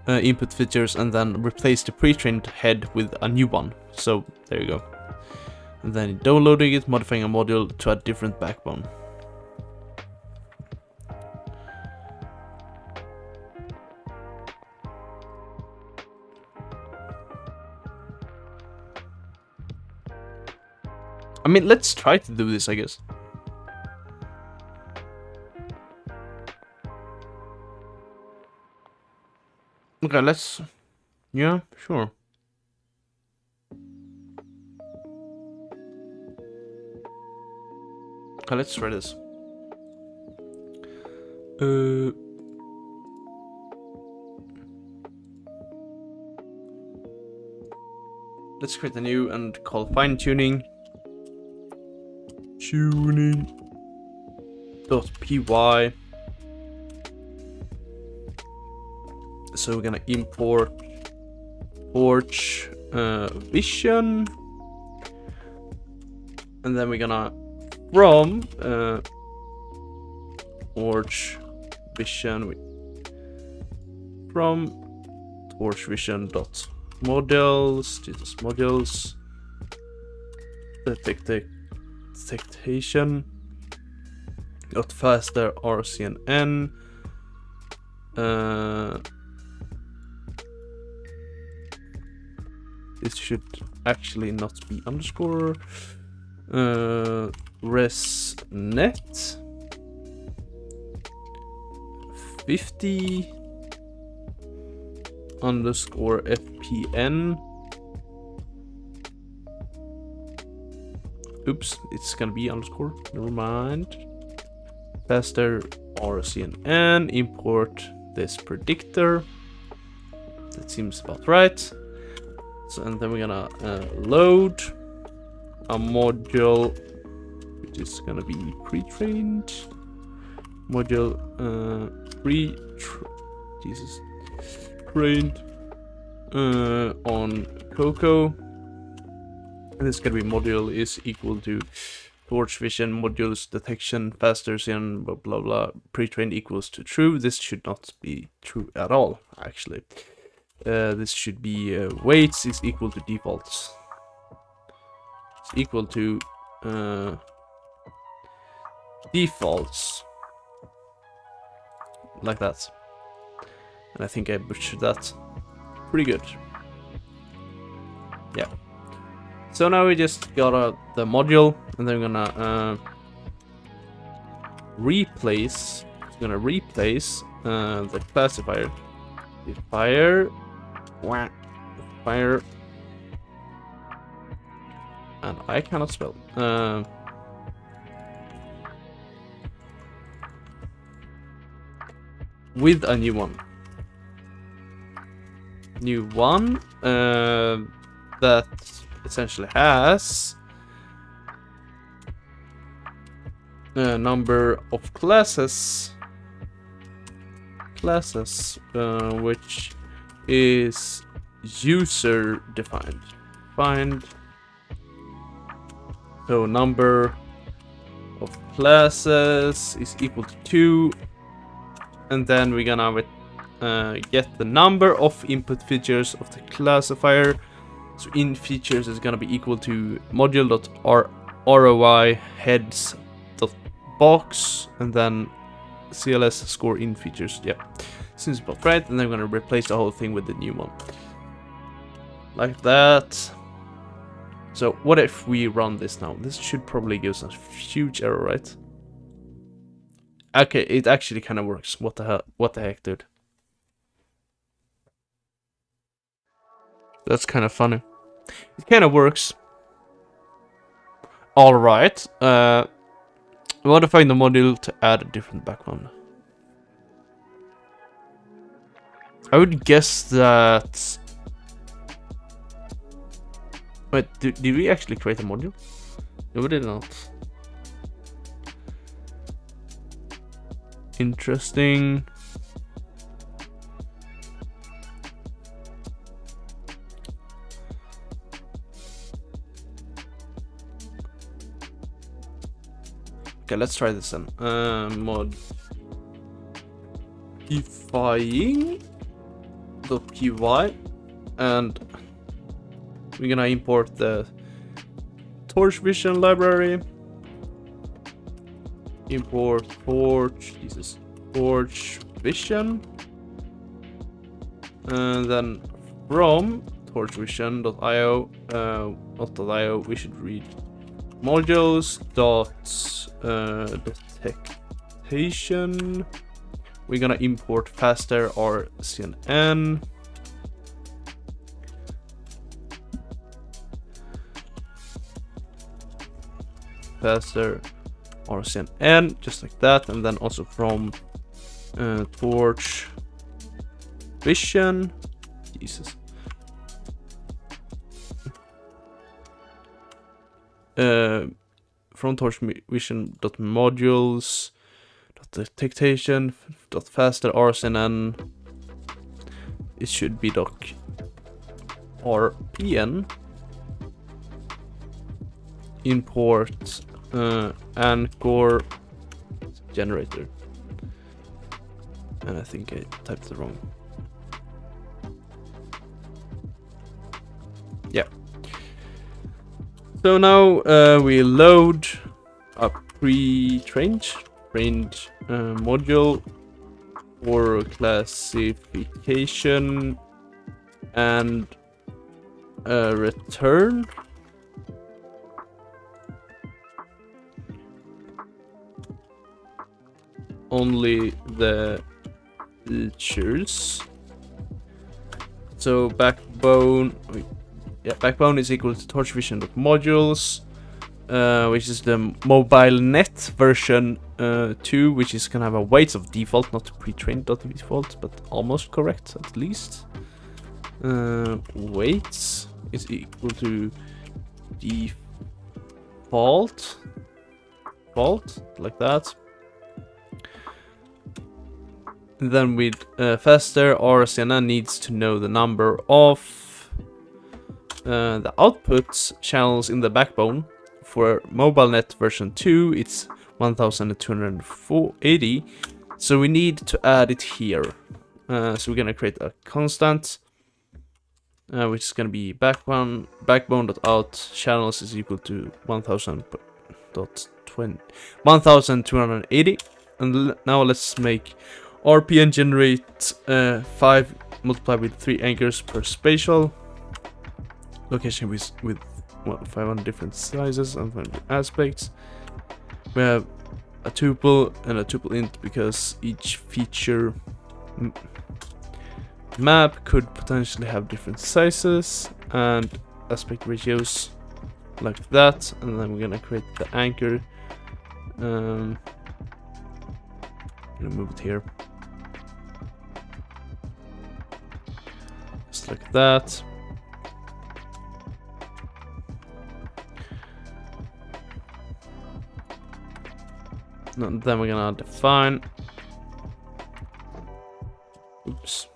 input features, and then replace the pre-trained head with a new one. So there you go. And then downloading it, modifying a module to a different backbone. I mean, let's try to do this, I guess. Okay, let's... Yeah, sure. Okay, let's try this. Let's create a new and call fine-tuning. Tuning.py. So we're gonna import Pytorch vision, and then we're gonna from Pytorch vision from Pytorch vision dot models, Jesus modules, detection got faster RCNN. This should actually not be underscore. ResNet 50 underscore FPN. Oops, it's gonna be underscore. Never mind. Faster RCNN. Import this predictor. That seems about right. So, and then we're gonna load a module which is gonna be pre-trained module trained on Coco. And this gonna be module is equal to Pytorch vision modules detection faster and blah blah blah. Pre-trained equals to true. This should not be true at all, actually. This should be weights is equal to defaults. It's equal to defaults, like that. And I think I butchered that pretty good. Yeah. So now we just got the module, and then we're gonna replace. It's gonna replace the classifier. Fire, and I cannot spell. With a new one. New one that essentially has a number of classes which is user defined. So number of classes is equal to 2, and then we're gonna get the number of input features of the classifier. So in features is gonna be equal to module.roi heads.box, and then CLS score in features. Yeah, seems about right. And then I'm gonna replace the whole thing with the new one, like that. So what if we run this now? This should probably give us a huge error, right? Okay, it actually kind of works. What the hell? What the heck, dude? That's kind of funny. It kind of works. All right. Modifying the module to add a different background. I would guess that... Wait, did we actually create a module? No, we did not. Interesting. Okay, let's try this then. Modifying.py, and we're gonna import the Torch Vision library. Import Torch Vision, and then from torchvision.io, we should read modules detection. We're gonna import faster RCNN. Faster RCNN, just like that, and then also from Torch Vision. Jesus. From Torch Vision.modules detection faster RCNN. It should be doc RPN. Import Anchor generator. And I think I typed it wrong. Yeah. So now we load a pre-trained module for classification and return. Only the features. So backbone is equal to torchvision.modules, which is the mobile net version 2, which is gonna have a weights of default, not pre-trained default, but almost correct at least. Weights is equal to default, like that. Then with faster RCNN needs to know the number of the outputs channels in the backbone. For MobileNet version 2, it's 1280. So we need to add it here. So we're gonna create a constant, which is gonna be backbone.out channels is equal to 1280. And now let's make RPN generate 5 multiplied with 3 anchors per spatial location with 500 different sizes and 500 aspects. We have a tuple and a tuple int because each feature map could potentially have different sizes and aspect ratios like that. And then we're gonna create the anchor. Gonna move it here. Just like that. And then we're gonna define. Oops.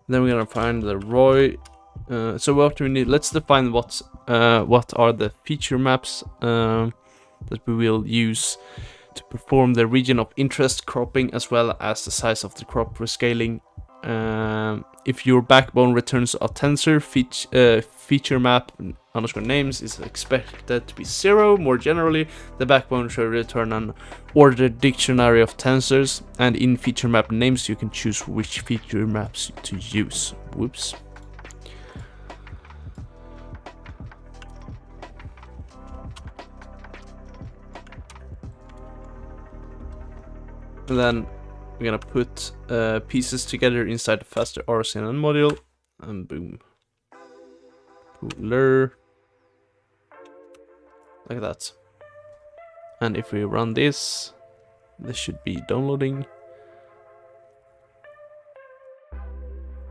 Then we're gonna find the ROI. So what do we need? Let's define what are the feature maps that we will use to perform the region of interest cropping, as well as the size of the crop rescaling. If your backbone returns a tensor, feature map underscore names is expected to be 0. More generally, the backbone should return an ordered dictionary of tensors, and in feature map names you can choose which feature maps to use. Whoops. And then we're gonna put pieces together inside the faster RCNN module, and boom. Pooler. Like that. And if we run this should be downloading.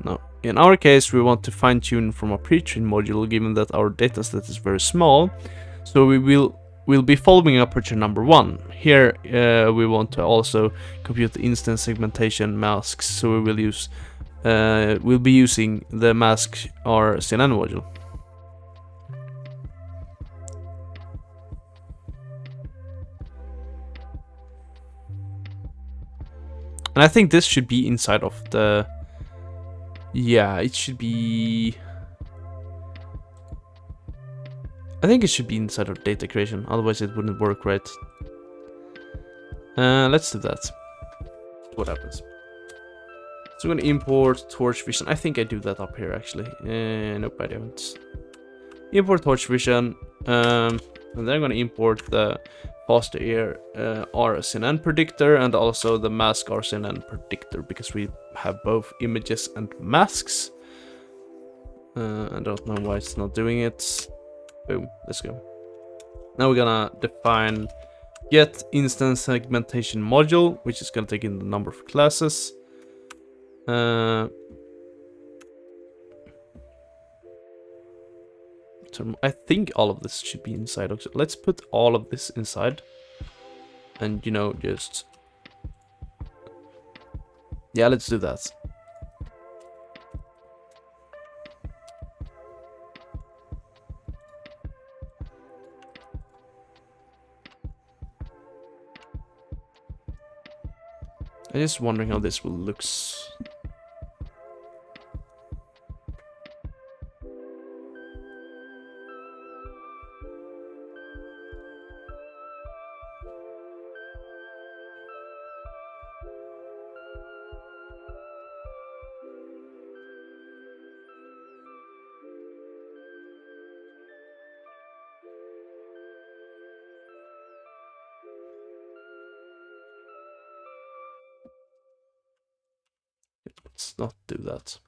No. In our case, we want to fine tune from a pre-trained module, given that our dataset is very small. So we'll be following aperture number 1. Here we want to also compute the instance segmentation masks, so we'll be using the mask RCNN module. And I think this should be inside of the... Yeah, it should be... I think it should be inside of data creation, otherwise it wouldn't work right. Let's do that. What happens? So I'm gonna import Torch Vision. I think I do that up here actually. Nope, I don't. Import Torch Vision, and then I'm gonna import the faster air RSNN predictor and also the mask RSNN predictor because we have both images and masks. I don't know why it's not doing it. Boom, let's go. Now we're gonna define get instance segmentation module, which is gonna take in the number of classes. So I think all of this should be inside. Okay, let's put all of this inside, and you know, just yeah, let's do that. I'm just wondering how this will look. Let's not do that.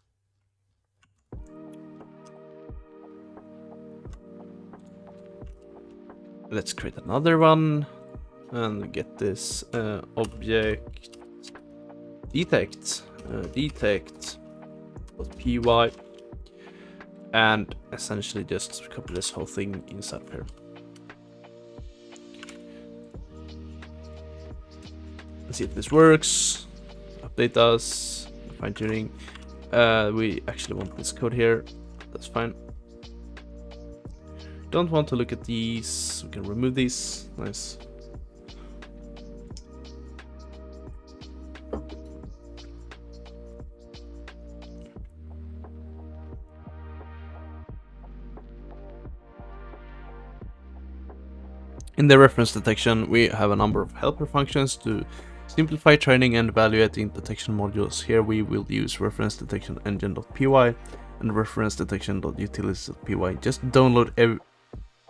Let's create another one and get this object detect detect.py and essentially just copy this whole thing inside of here. Let's see if this works. Update us. Fine tuning. We actually want this code here. That's fine. Don't want to look at these. We can remove these. Nice. In the reference detection, we have a number of helper functions to simplify training and evaluating detection modules. Here we will use reference detection engine.py and reference detection.utilities.py. Just download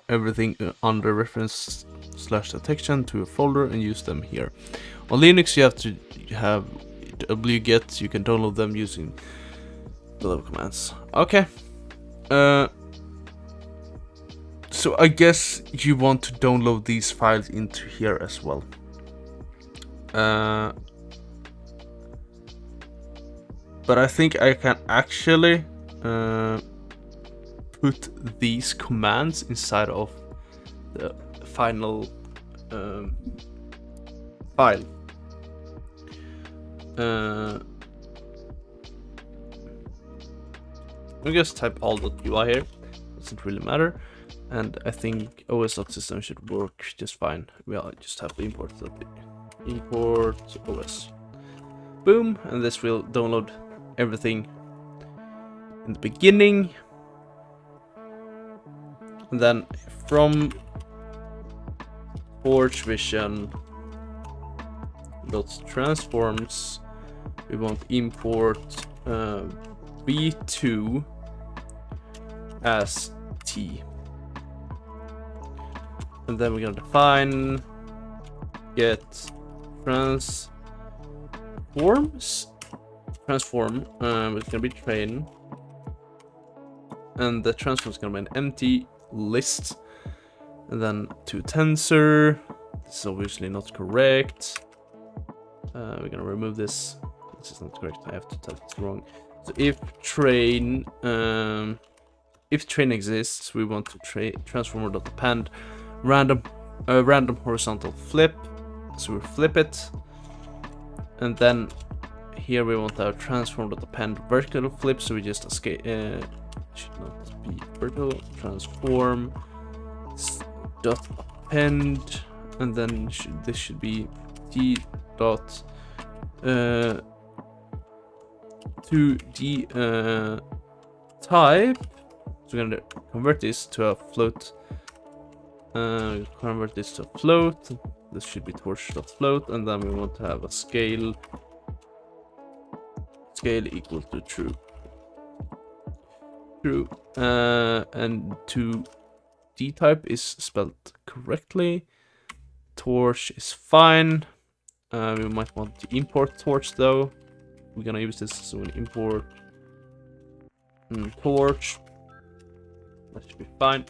everything under reference/detection to a folder and use them here. On Linux you have to have wget. You can download them using below commands. Okay. So I guess you want to download these files into here as well. But I think I can actually put these commands inside of the final file. I guess type all.py here, doesn't really matter, and I think os.system should work just fine. We'll just have to import os. Boom, and this will download everything in the beginning. And then from Torch Vision .transforms, we want import v2 as t. And then we're gonna define get transform, it's gonna be train, and the transform is gonna be an empty list, and then to tensor. This is obviously not correct. We're gonna remove this. This is not correct. I have to tell it's wrong. So if train exists, we want to transformer.append random horizontal flip. So we flip it, and then here we want our transform.append vertical flip. So we just escape. Should not be vertical. Transform dot append, and then this should be t dot to the type. So we're gonna convert this to a float. Convert this to a float. This should be torch.float, and then we want to have a scale equal to true. And to D type is spelled correctly. Torch is fine. We might want to import torch though. We're gonna use this, so we'll import torch. That should be fine.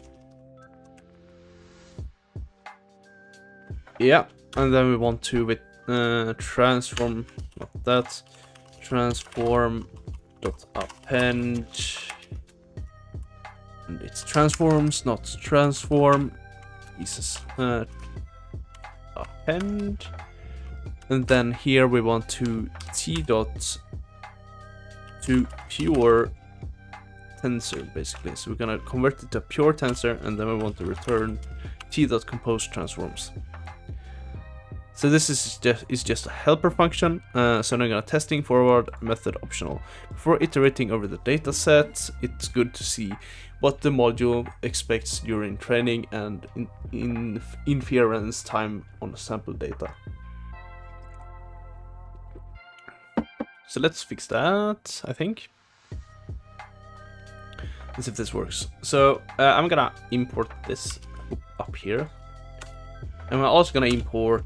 Yeah, and then we want to with transform, not that, transform dot append. And it's transforms, not transform. Jesus. Append. And then here we want to t dot to pure tensor basically. So we're gonna convert it to a pure tensor, and then we want to return t dot compose transforms. So this is just a helper function. So now I'm gonna testing forward method optional. Before iterating over the data set, it's good to see what the module expects during training and in inference time on sample data. So let's fix that, I think. Let's see if this works. So I'm gonna import this up here. And we're also gonna import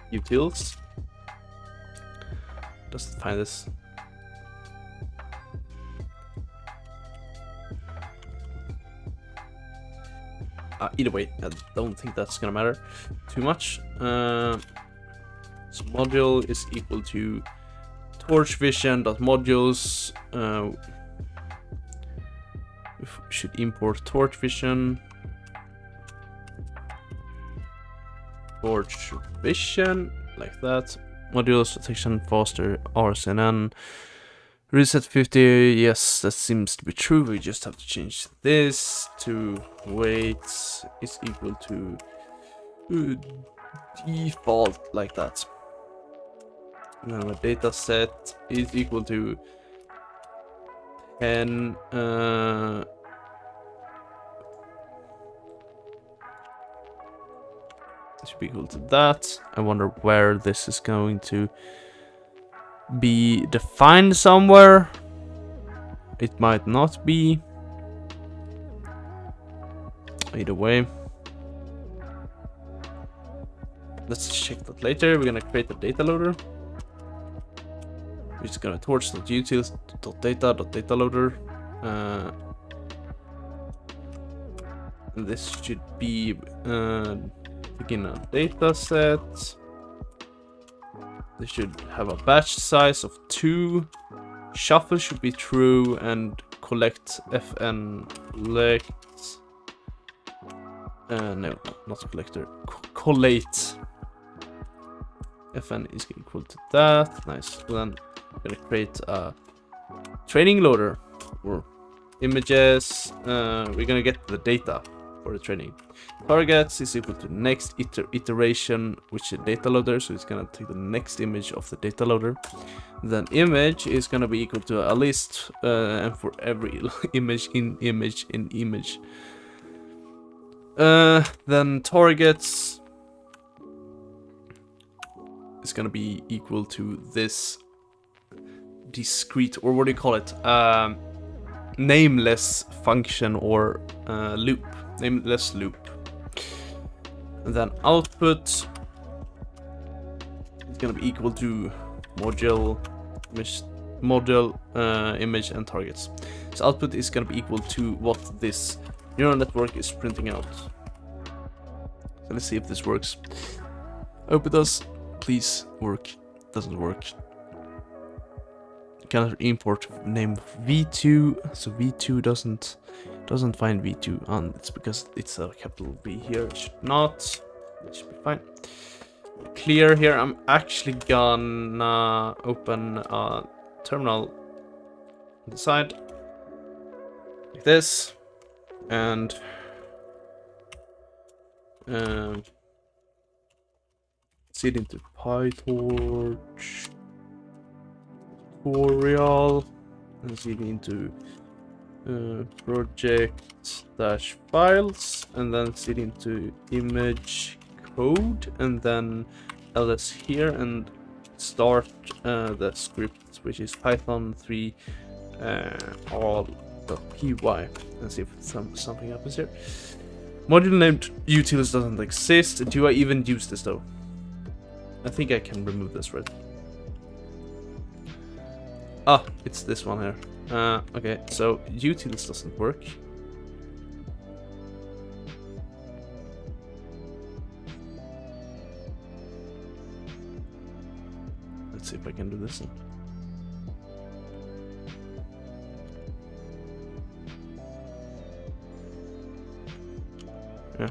utils. Just find this. Either way, I don't think that's gonna matter too much. So module is equal to torch vision.modules. We should import torch vision. Torch vision, like that. Modules detection faster RSNN. Reset 50, yes, that seems to be true. We just have to change this to weight is equal to default, like that. And then my data set is equal to 10. It should be equal to that. I wonder where this is going to be defined somewhere. It might not be. Either way. Let's check that later. We're gonna create a data loader. We're just gonna torch.utils.data.data loader. And this should be begin a data set. This should have a batch size of 2. Shuffle should be true, and collect fn collect. No, not collector. Collate. Fn is equal to that. Nice. Then I'm gonna create a training loader or images. We're gonna get the data for the training. Targets is equal to next iteration, which is data loader, so it's gonna take the next image of the data loader. Then image is gonna be equal to a list, and for every image in image in image. Then targets is gonna be equal to this discrete, or what do you call it? Nameless function or loop. Nameless loop. And then output is gonna be equal to module, image, and targets. So output is gonna be equal to what this neural network is printing out. So let's see if this works. I hope it does. Please work. Doesn't work. Cannot import name v2, so v2 doesn't find v2, and it's because it's a capital V here. It should not. It should be fine. Clear here. I'm actually gonna open a terminal on the side like this, and seed into Pytorch tutorial and cd into project dash files, and then cd into image code, and then ls here, and start the script, which is python 3 all.py, and see if something happens here. Module named utils doesn't exist. Do I even use this though? I think I can remove this, right? Ah, it's this one here. Okay, so utils doesn't work. Let's see if I can do this one. Yeah.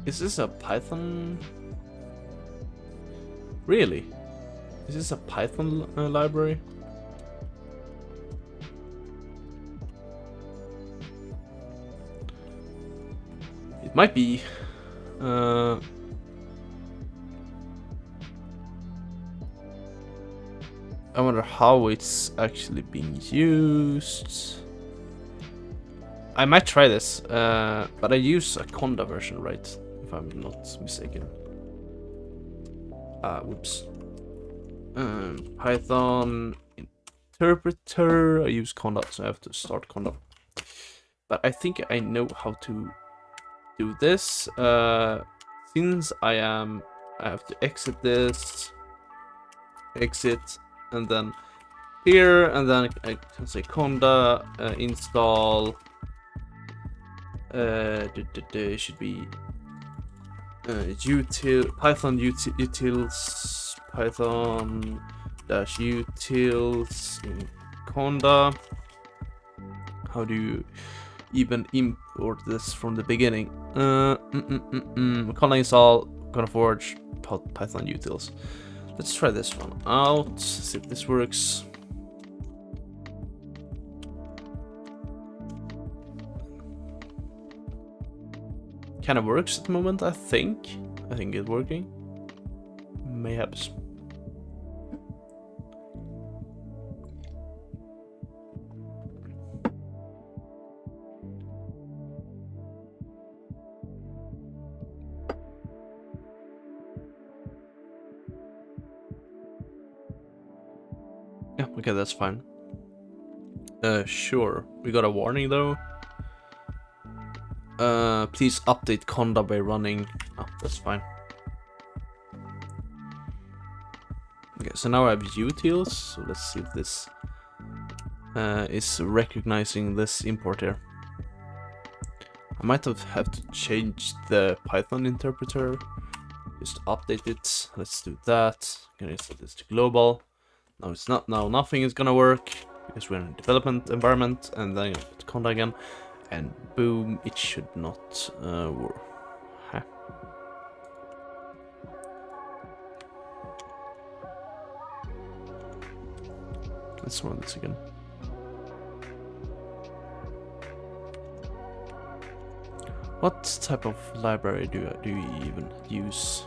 Is this a Python? Really? Is this a Python library? It might be. I wonder how it's actually being used. I might try this, but I use a Conda version, right? If I'm not mistaken. Whoops. Python interpreter. I use Conda, so I have to start Conda. But I think I know how to do this. Since I have to exit this, exit, and then here, and then I can say Conda install. It should be Python utils Python dash utils in Conda. How do you even import this from the beginning? Conda install, Conda forge, Python utils. Let's try this one out, see if this works. Kind of works at the moment, I think. I think it's working. Mayhaps. Yeah, okay, that's fine. Sure. We got a warning though. Please update Conda by running. Oh, that's fine. Okay, so now I have utils. So let's see if this is recognizing this import here. I might have to change the Python interpreter. Just update it. Let's do that. I'm gonna set this to global. Now it's not. Now nothing is gonna work because we're in a development environment, and then I put Conda again. And boom, it should not work. Huh. Let's run this again. What type of library do you even use?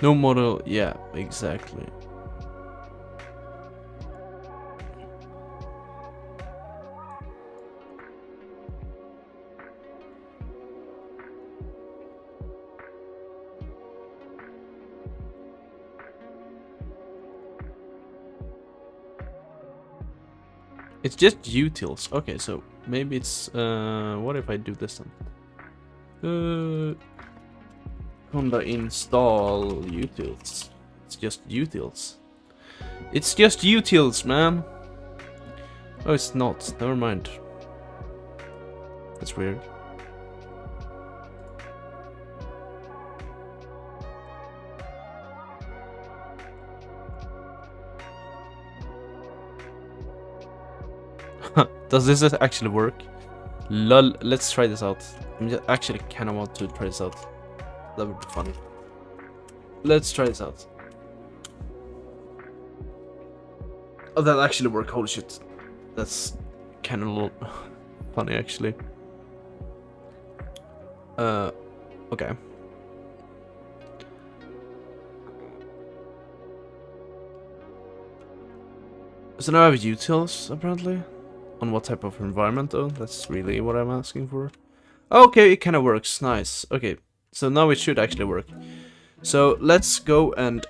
No model, yeah, exactly. It's just utils. Okay, so maybe it's what if I do this then? Conda install utils. It's just utils. It's just utils, man. Oh, it's not. Never mind. That's weird. Does this actually work? Lol, let's try this out. I actually kind of want to try this out. That would be funny. Let's try this out. Oh, that actually worked. Holy shit. That's kind of funny, actually. Okay. So now I have utils, apparently. On what type of environment, though? That's really what I'm asking for. Okay, it kind of works. Nice. Okay, so now it should actually work. So let's go and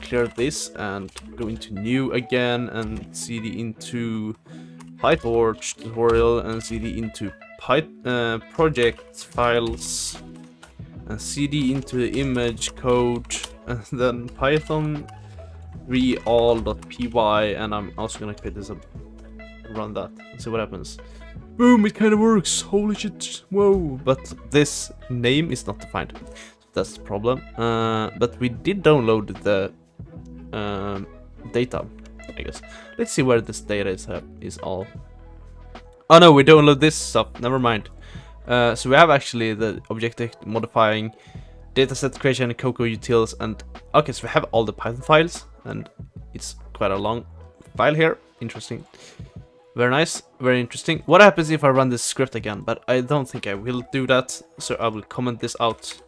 clear this and go into new again and cd into Pytorch tutorial and cd into project files and cd into the image code and then python all.py, and I'm also gonna create this up, run that and see what happens. Boom, it kind of works. Holy shit. Whoa. But this name is not defined. That's the problem. But we did download the data, I guess. Let's see where this data is all. Oh no, we download this stuff. Never mind. So we have actually the object modifying, dataset creation, Cocoa utils, and okay, so we have all the Python files, and it's quite a long file here. Interesting. Very nice, very interesting. What happens if I run this script again? But I don't think I will do that, so I will comment this out.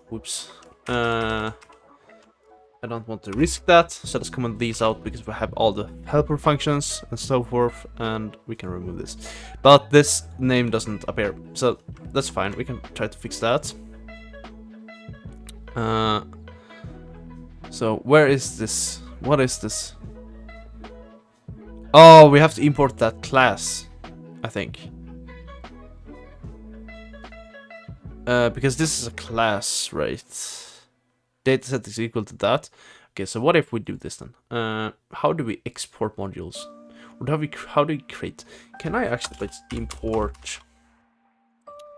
Whoops. I don't want to risk that, so let's comment these out because we have all the helper functions and so forth, and we can remove this. But this name doesn't appear, so that's fine. We can try to fix that. So where is this? What is this? Oh, we have to import that class, I think. Because this is a class, right? Dataset is equal to that. Okay, so what if we do this then? How do we export modules? Or how do we create? Can I actually import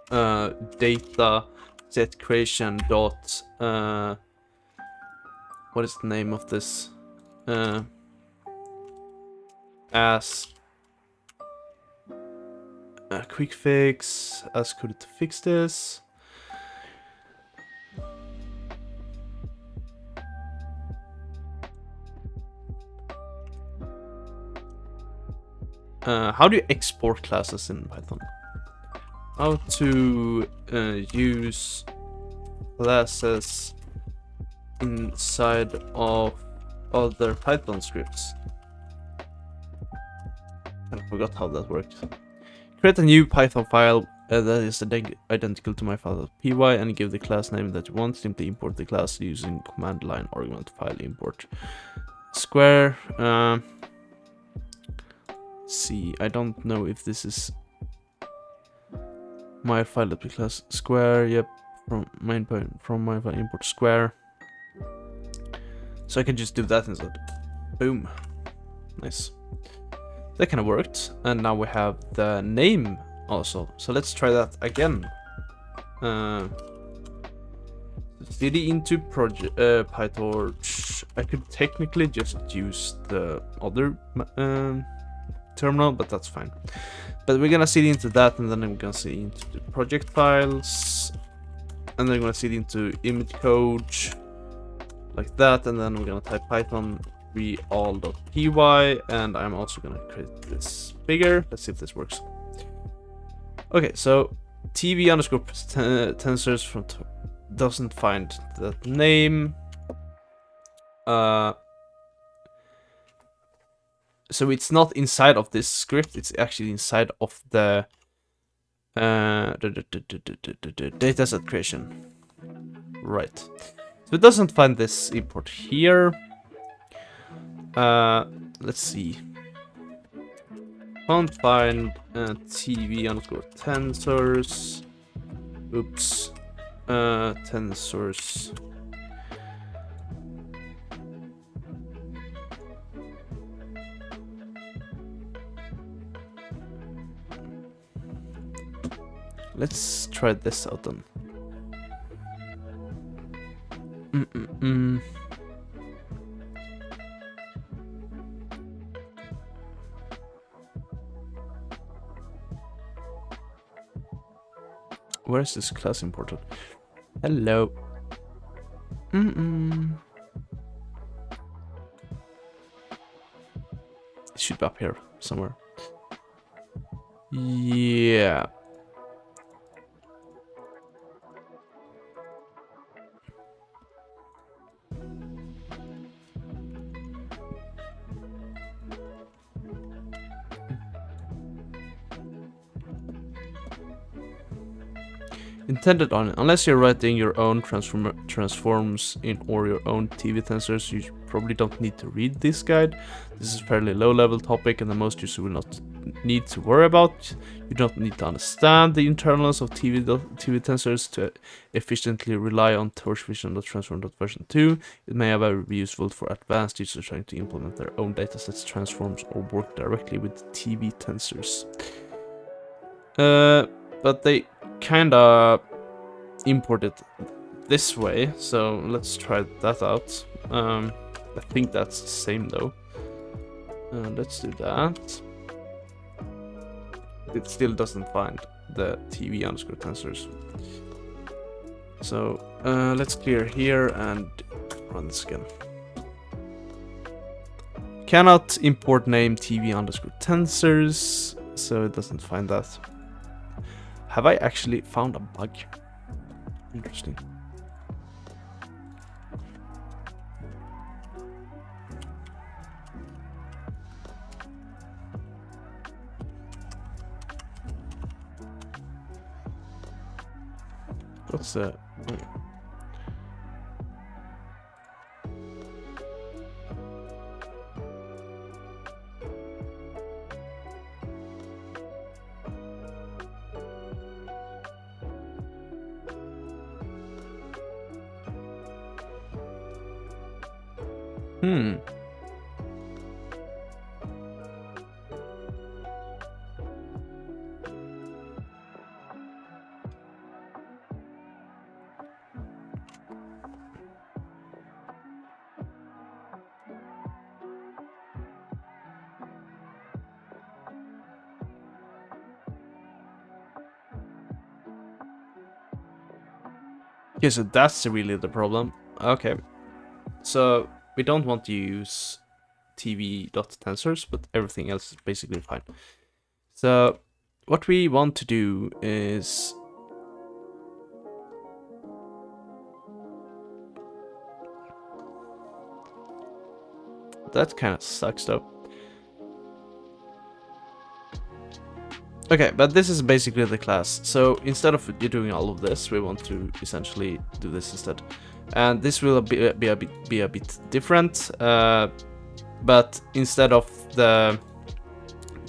data set creation dot what is the name of this? As a quick fix, ask code to fix this. How do you export classes in Python? How to use classes inside of other Python scripts. I forgot how that worked. Create a new Python file that is identical to my file.py and give the class name that you want. Simply import the class using command line argument file import square. See, I don't know if this is my file.py class square. Yep, from my file import square. So I can just do that instead. Boom. Nice. That kind of worked, and now we have the name also. So let's try that again. cd into project Pytorch. I could technically just use the other terminal, but that's fine. But we're gonna cd into that, and then I'm gonna cd into the project files, and then I'm gonna cd into image code like that, and then we're gonna type Python all.py, and I'm also gonna create this bigger. Let's see if this works. Okay, so tv underscore tensors from doesn't find that name. So it's not inside of this script, it's actually inside of the dataset creation. Right. So it doesn't find this import here. Let's see. Can't find tv underscore tensors. Oops. Tensors. Let's try this out then. where's this class imported? Hello. It should be up here somewhere. Yeah. Intended on it. Unless you're writing your own transforms in or your own TV tensors, you probably don't need to read this guide. This is a fairly low-level topic, and the most users will not need to worry about. You don't need to understand the internals of TV tensors to efficiently rely on torchvision.transform.version 2. It may however be useful for advanced users trying to implement their own datasets, transforms, or work directly with TV tensors. But they kinda import it this way, so let's try that out. I think that's the same though. Let's do that. It still doesn't find the TV underscore tensors. So let's clear here and run this again. Cannot import name TV underscore tensors, so it doesn't find that. Have I actually found a bug? Interesting. What's that? Okay, so that's really the problem. Okay. So we don't want to use TV.tensors, but everything else is basically fine. So what we want to do is that kind of sucks though. Okay, but this is basically the class. So instead of you doing all of this, we want to essentially do this instead. And this will be a bit different, but instead of the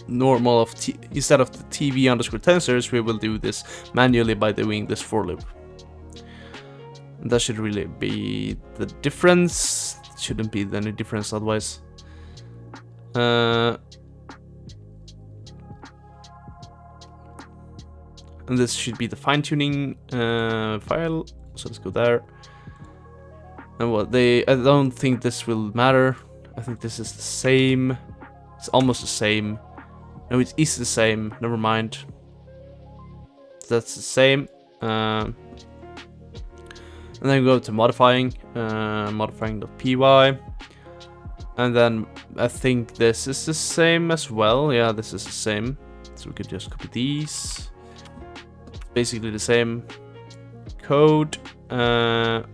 normal of instead of the TV underscore tensors, we will do this manually by doing this for loop. And that should really be the difference. Shouldn't be any difference otherwise. And this should be the fine-tuning file. So let's go there. And what I don't think this will matter. I think this is the same. It's almost the same. No, it is the same. Never mind. That's the same. And then go to modifying, modifying.py. And then I think this is the same as well. Yeah, this is the same. So we could just copy these. Basically the same code and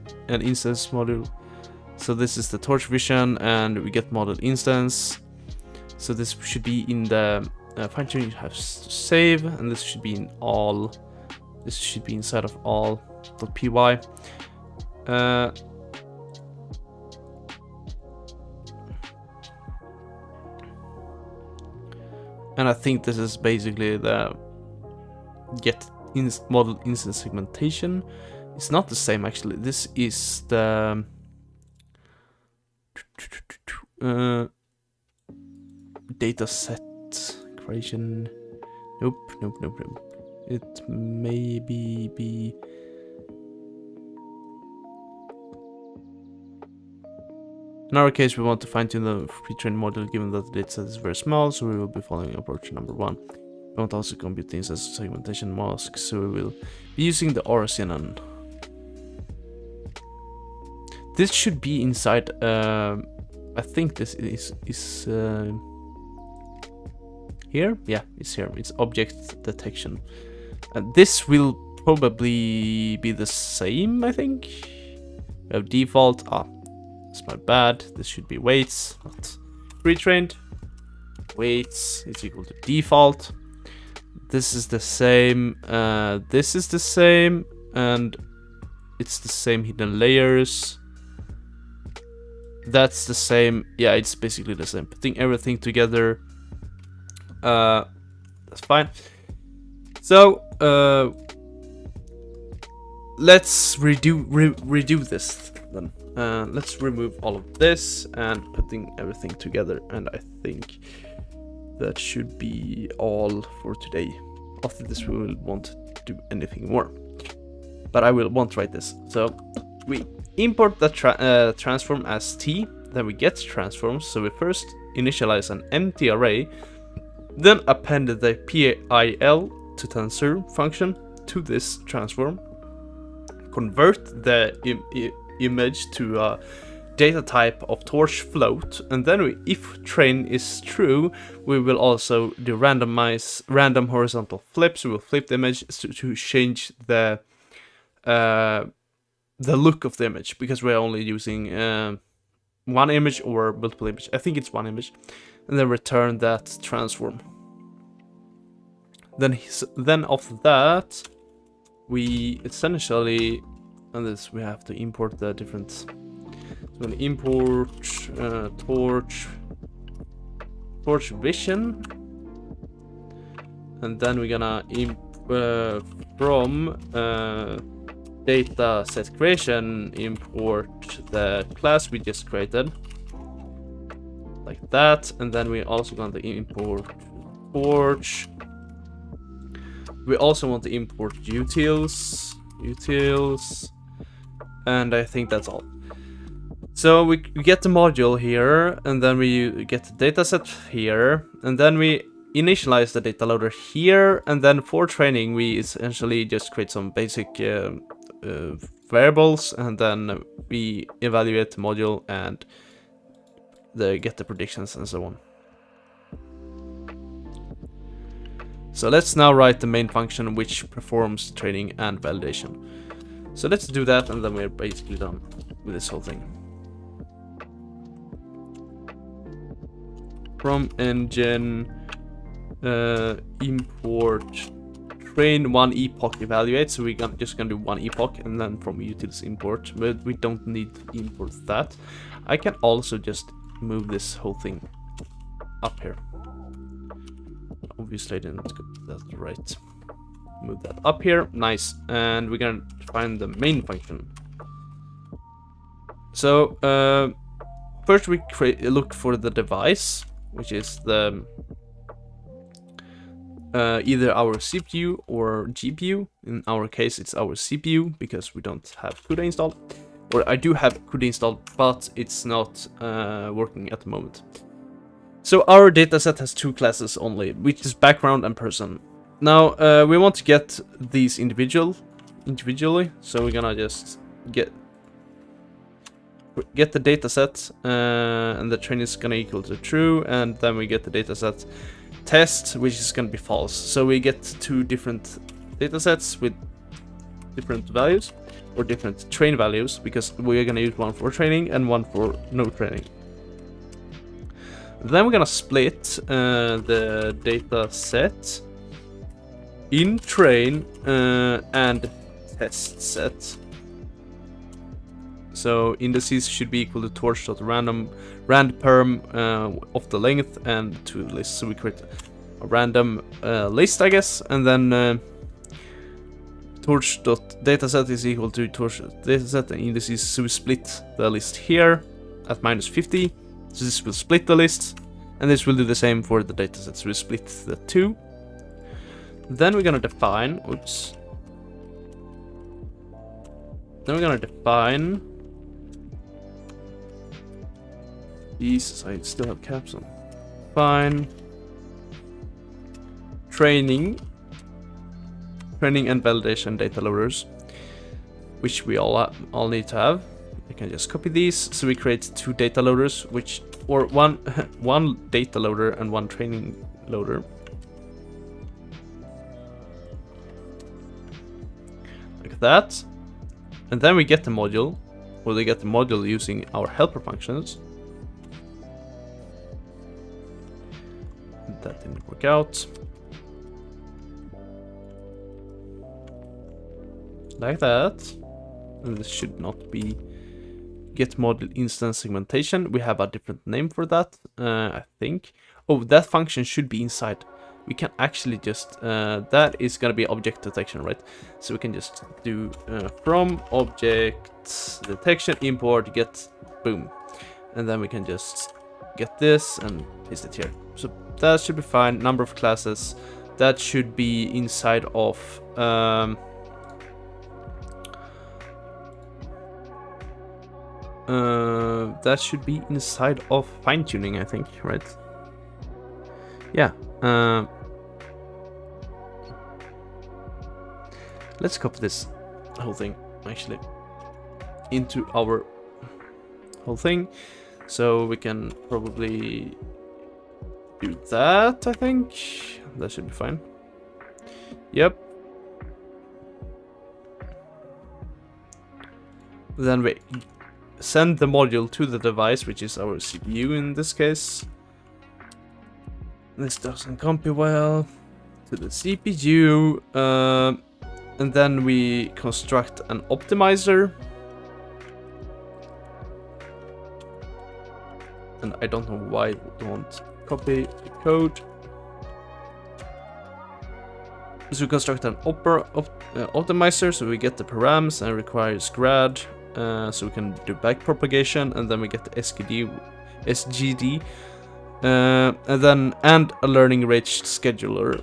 instance module. So this is the torch vision, and we get model instance. So this should be in the fine tuning. You have to save, and this should be in all. This should be inside of all.py. And I think this is basically the get model instance segmentation. It's not the same actually. This is the data set creation. Nope. It may be. In our case, we want to fine-tune the pre-trained model given that the dataset is very small, so we will be following approach number 1. We want also compute things as segmentation masks, so we will be using the RCNN. This should be inside, I think this is here? Yeah, it's here. It's object detection. This will probably be the same, I think. We have default. That's my bad. This should be weights, not pre-trained. Weights is equal to default. This is the same. This is the same, and it's the same hidden layers. That's the same. Yeah, it's basically the same. Putting everything together. That's fine. So let's redo this then. Let's remove all of this and putting everything together, and I think that should be all for today. After this we will want to do anything more, but I will won't write this. So we import the transform as t, then we get transforms. So we first initialize an empty array, then append the PIL to tensor function to this transform, convert the image to a data type of torch float, and then if train is true, we will also do random horizontal flips. We will flip the image to change the look of the image, because we're only using one image or multiple image. I think it's one image, and then return that transform. Then after that, we essentially, and this we have to import the different. So we're gonna import torch vision, and then we're gonna from data set creation import the class we just created, like that, and then we're also going to import torch. We also want to import utils, and I think that's all. So we get the module here, and then we get the dataset here, and then we initialize the data loader here, and then for training we essentially just create some basic variables, and then we evaluate the module and get the predictions and so on. So let's now write the main function which performs training and validation. So let's do that, and then we're basically done with this whole thing. From engine import train one epoch evaluate. So we're just gonna do one epoch, and then from utils import, but we don't need to import that. I can also just move this whole thing up here. Obviously I didn't get that right. Move that up here, nice. And we're gonna find the main function. So first we look for the device, which is the either our CPU or GPU. In our case, it's our CPU because we don't have CUDA installed. Or I do have CUDA installed, but it's not working at the moment. So our dataset has two classes only, which is background and person. Now we want to get these individually, so we're gonna just get the dataset, and the train is gonna equal to true, and then we get the dataset test, which is gonna be false. So we get two different datasets with different values, or different train values, because we're gonna use one for training and one for no training. Then we're gonna split the data set in train and test set. So indices should be equal to torch.random perm of the length and to list. So we create a random list, I guess, and then torch.dataset is equal to torch.dataset and indices. So we split the list here at -50. So this will split the list, and this will do the same for the dataset. So we split the two. Then we're gonna define, Then we're gonna define these. I still have caps on. Define training and validation data loaders, which we all need to have. We can just copy these. So we create 2 data loaders, or one data loader and 1 training loader. Like that. And then we get the module, or they get the module using our helper functions. That didn't work out. Like that. And this should not be get module instance segmentation. We have a different name for that, I think. Oh, that function should be inside. We can actually just, that is gonna be object detection, right? So we can just do from object detection import get boom. And then we can just get this and paste it here. So that should be fine. Number of classes, that should be inside of that should be inside of fine-tuning, I think, right? Yeah. Let's copy this whole thing, actually, into our whole thing. So we can probably do that, I think. That should be fine. Yep. Then we send the module to the device, which is our CPU in this case. This doesn't copy well. To the CPU. And then we construct an optimizer. And I don't know why we don't copy the code. So we construct an optimizer, so we get the params and requires grad, so we can do backpropagation, and then we get the SGD, and a learning rate scheduler.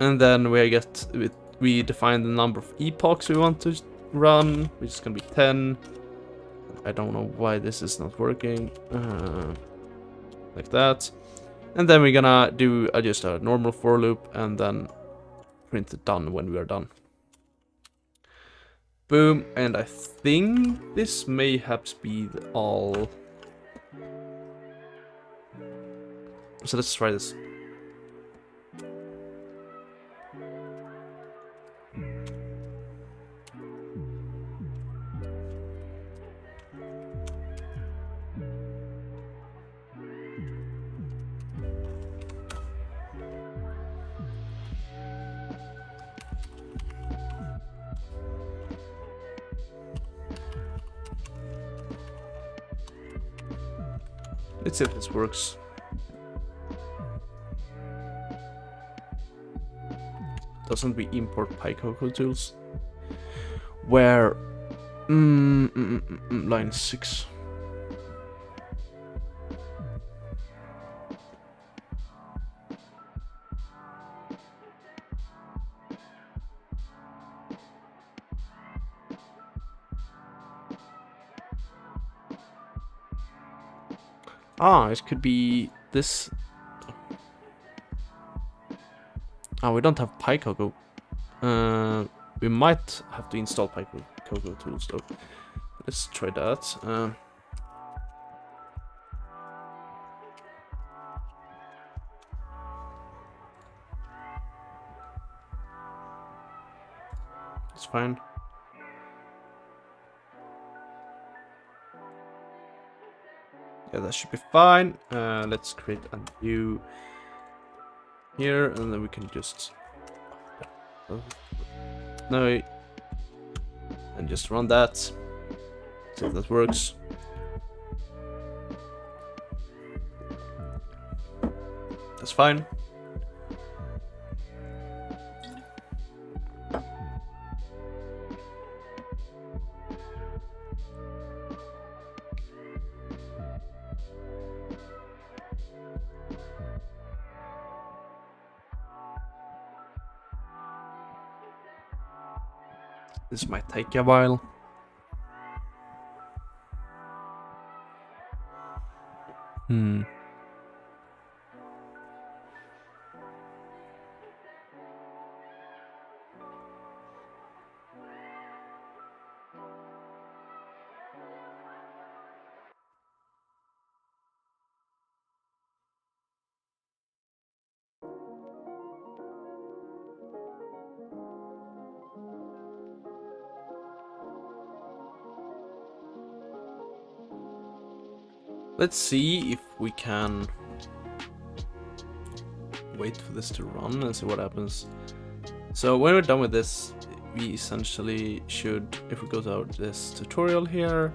And then we define the number of epochs we want to run, which is gonna be 10. I don't know why this is not working. Like that. And then we're gonna do just a normal for loop and then print it done when we are done. Boom. And I think this may have be all. So let's try this. Let's see if this works. Doesn't we import Pytorch tools? Where line 6. Ah, it could be this. Ah, we don't have Pytorch. We might have to install Pytorch tools though. Let's try that. It's fine. Yeah, that should be fine. Let's create a new here, and then we can just no, and just run that. See if that works. That's fine. This might take a while. Hmm. Let's see if we can wait for this to run and see what happens. So when we're done with this, we essentially should, if we go to this tutorial here,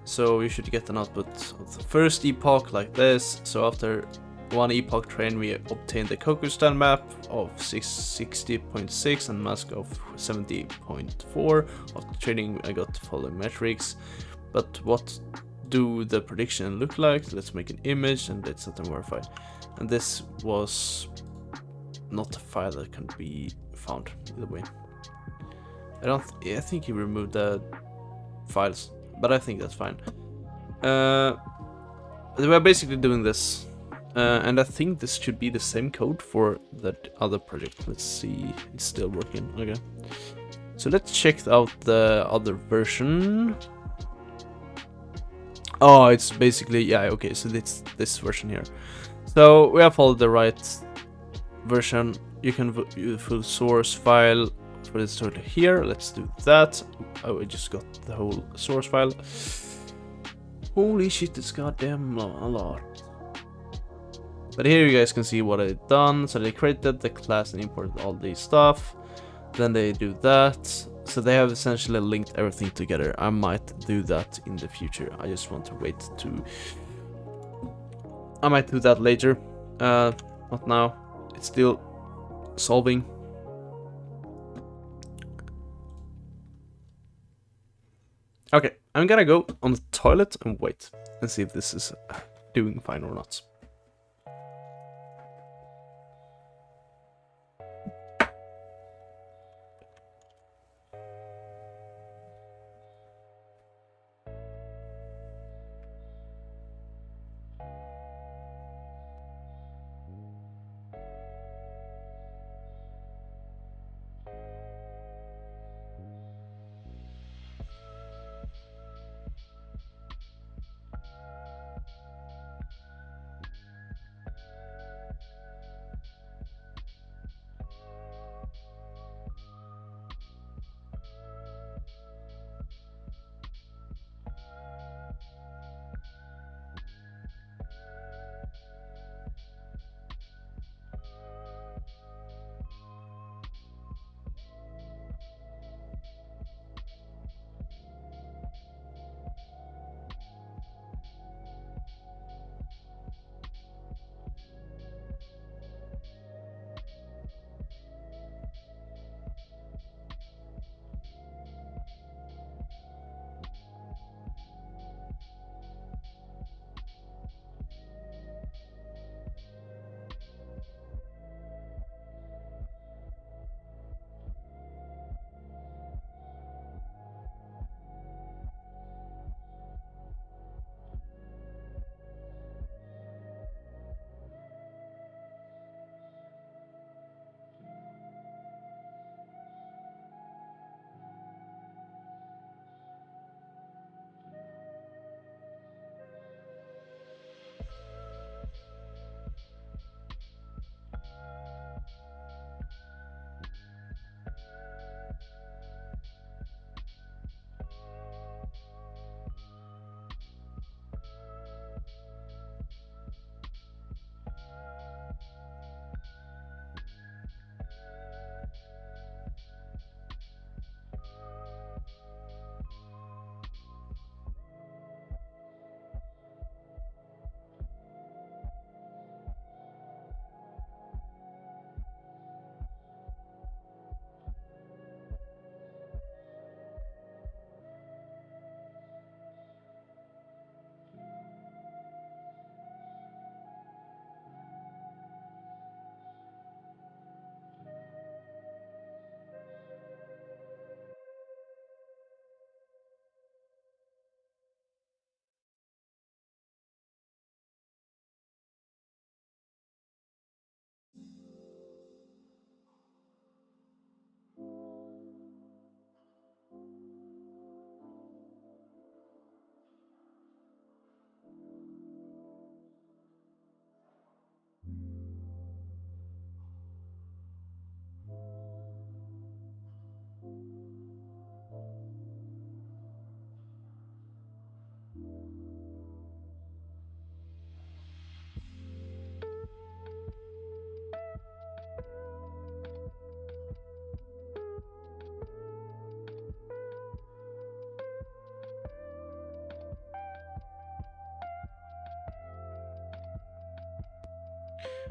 so we should get an output of the first epoch like this. So after one epoch train, we obtain the Kokustan map of 660.6 and mask of 70.4. After training, I got the following metrics. But what do the prediction look like? Let's make an image and let's set and verify. And this was not a file that can be found either way. I think he removed the files, but I think that's fine. We're basically doing this, and I think this should be the same code for that other project. Let's see, it's still working. Okay, so let's check out the other version. Oh, it's basically, yeah, okay, so it's this version here. So we have followed the right version. You can view the full source file for this tutorial here. Let's do that. Oh, I just got the whole source file. Holy shit, it's goddamn a lot. But here you guys can see what I've done. So they created the class and imported all these stuff. Then they do that. So they have essentially linked everything together. I might do that in the future. I just want to wait to... I might do that later. Not now. It's still solving. Okay, I'm gonna go on the toilet and wait and see if this is doing fine or not.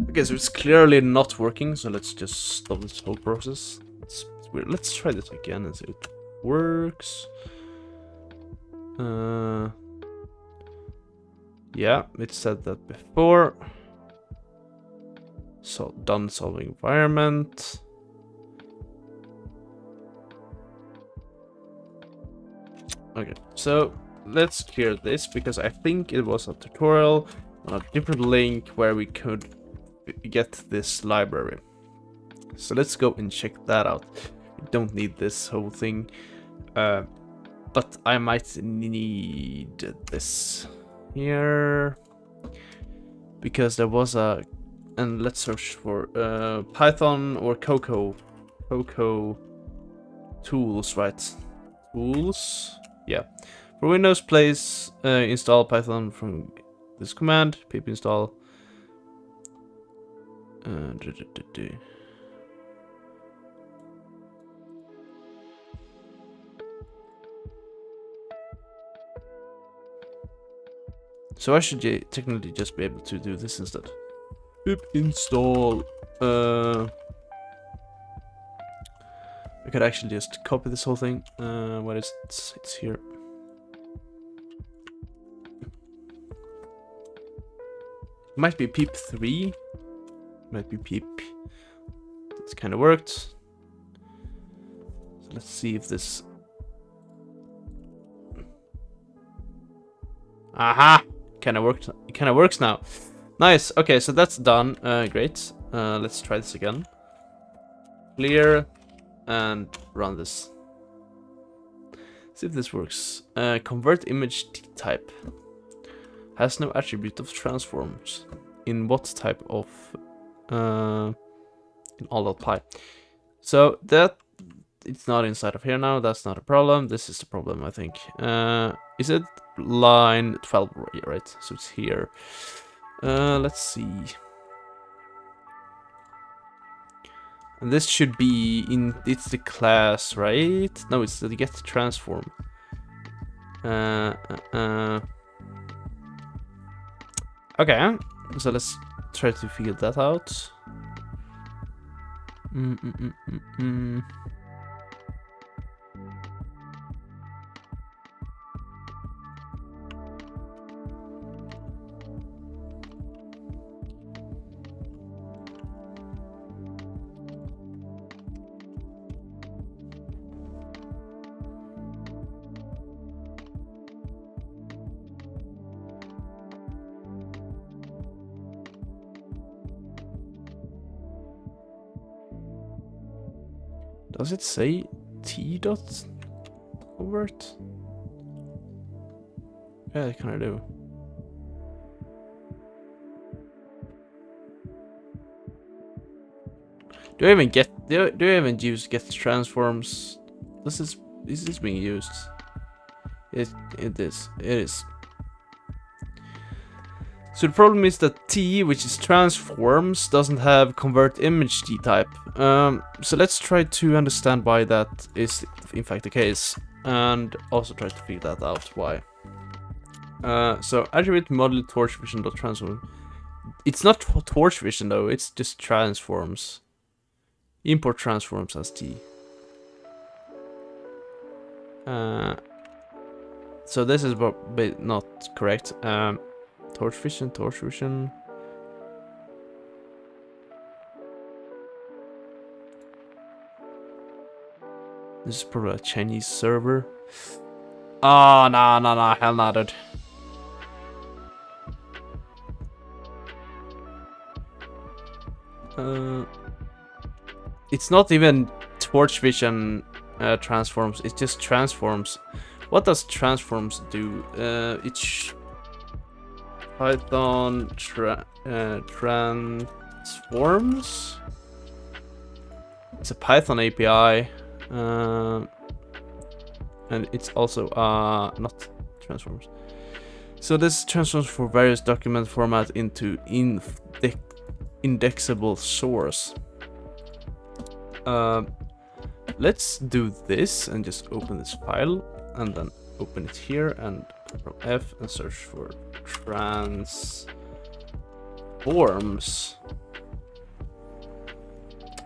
Okay, so it's clearly not working, so let's just stop this whole process. It's weird. Let's try this again and see if it works. Yeah, it said that before. So, done solving environment. Okay, so let's clear this because I think it was a tutorial on a different link where we could get this library. So let's go and check that out. We don't need this whole thing, but I might need this here because there was a, and let's search for Python or Cocoa tools, right? Tools, yeah. For Windows, please install Python from this command, pip install. So I should technically just be able to do this instead. Pip install. I could actually just copy this whole thing. What is it? It's here. Might be pip 3. Might be pip. That's kind of worked. So let's see if this. Aha! Kind of worked. It kind of works now. Nice. Okay, so that's done. Great. Let's try this again. Clear and run this. See if this works. Convert image type. Has no attribute of transforms. In what type of in all.py. So that it's not inside of here now. That's not a problem. This is the problem, I think. Is it line 12, right? So it's here. Let's see. And this should be in. It's the class, right? No, it's the get transform. Okay, so let's try to figure that out. Does it say T dot convert? Yeah, I kind of do. Do I even get? Do I even use get transforms? Is this being used? It is. It is. So the problem is that T, which is transforms, doesn't have convert image T type. So let's try to understand why that is in fact the case, and also try to figure that out why. So attribute model torch vision dot transform. It's not torch vision though. It's just transforms. Import transforms as T. So this is not correct. Torch vision. This is probably a Chinese server. Oh, no, hell no, dude. It's not even torch vision transforms, it's just transforms. What does transforms do? It's Python transforms. It's a Python API, and it's also not transforms. So this transforms for various document format into indexable source. Let's do this and just open this file and then open it here and Control F and search for transforms.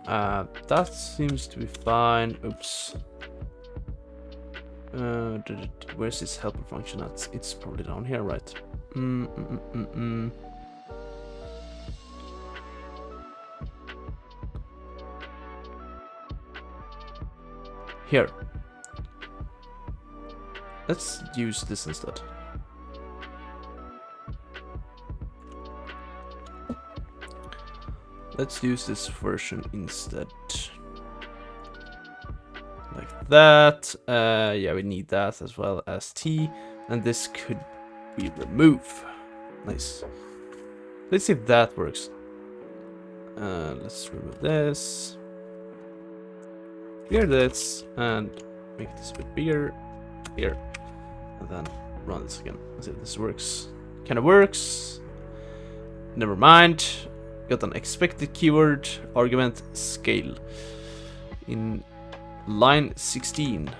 That seems to be fine. Oops. Where's this helper function at? It's probably down here, right? Here. Let's use this instead. Let's use this version instead. Like that. Yeah, we need that as well as T. And this could be remove. Nice. Let's see if that works. Let's remove this. Clear this and make this a bit bigger. Here. And then run this again. Let's see if this works. Kinda works. Never mind. Got an expected keyword argument scale in line 16.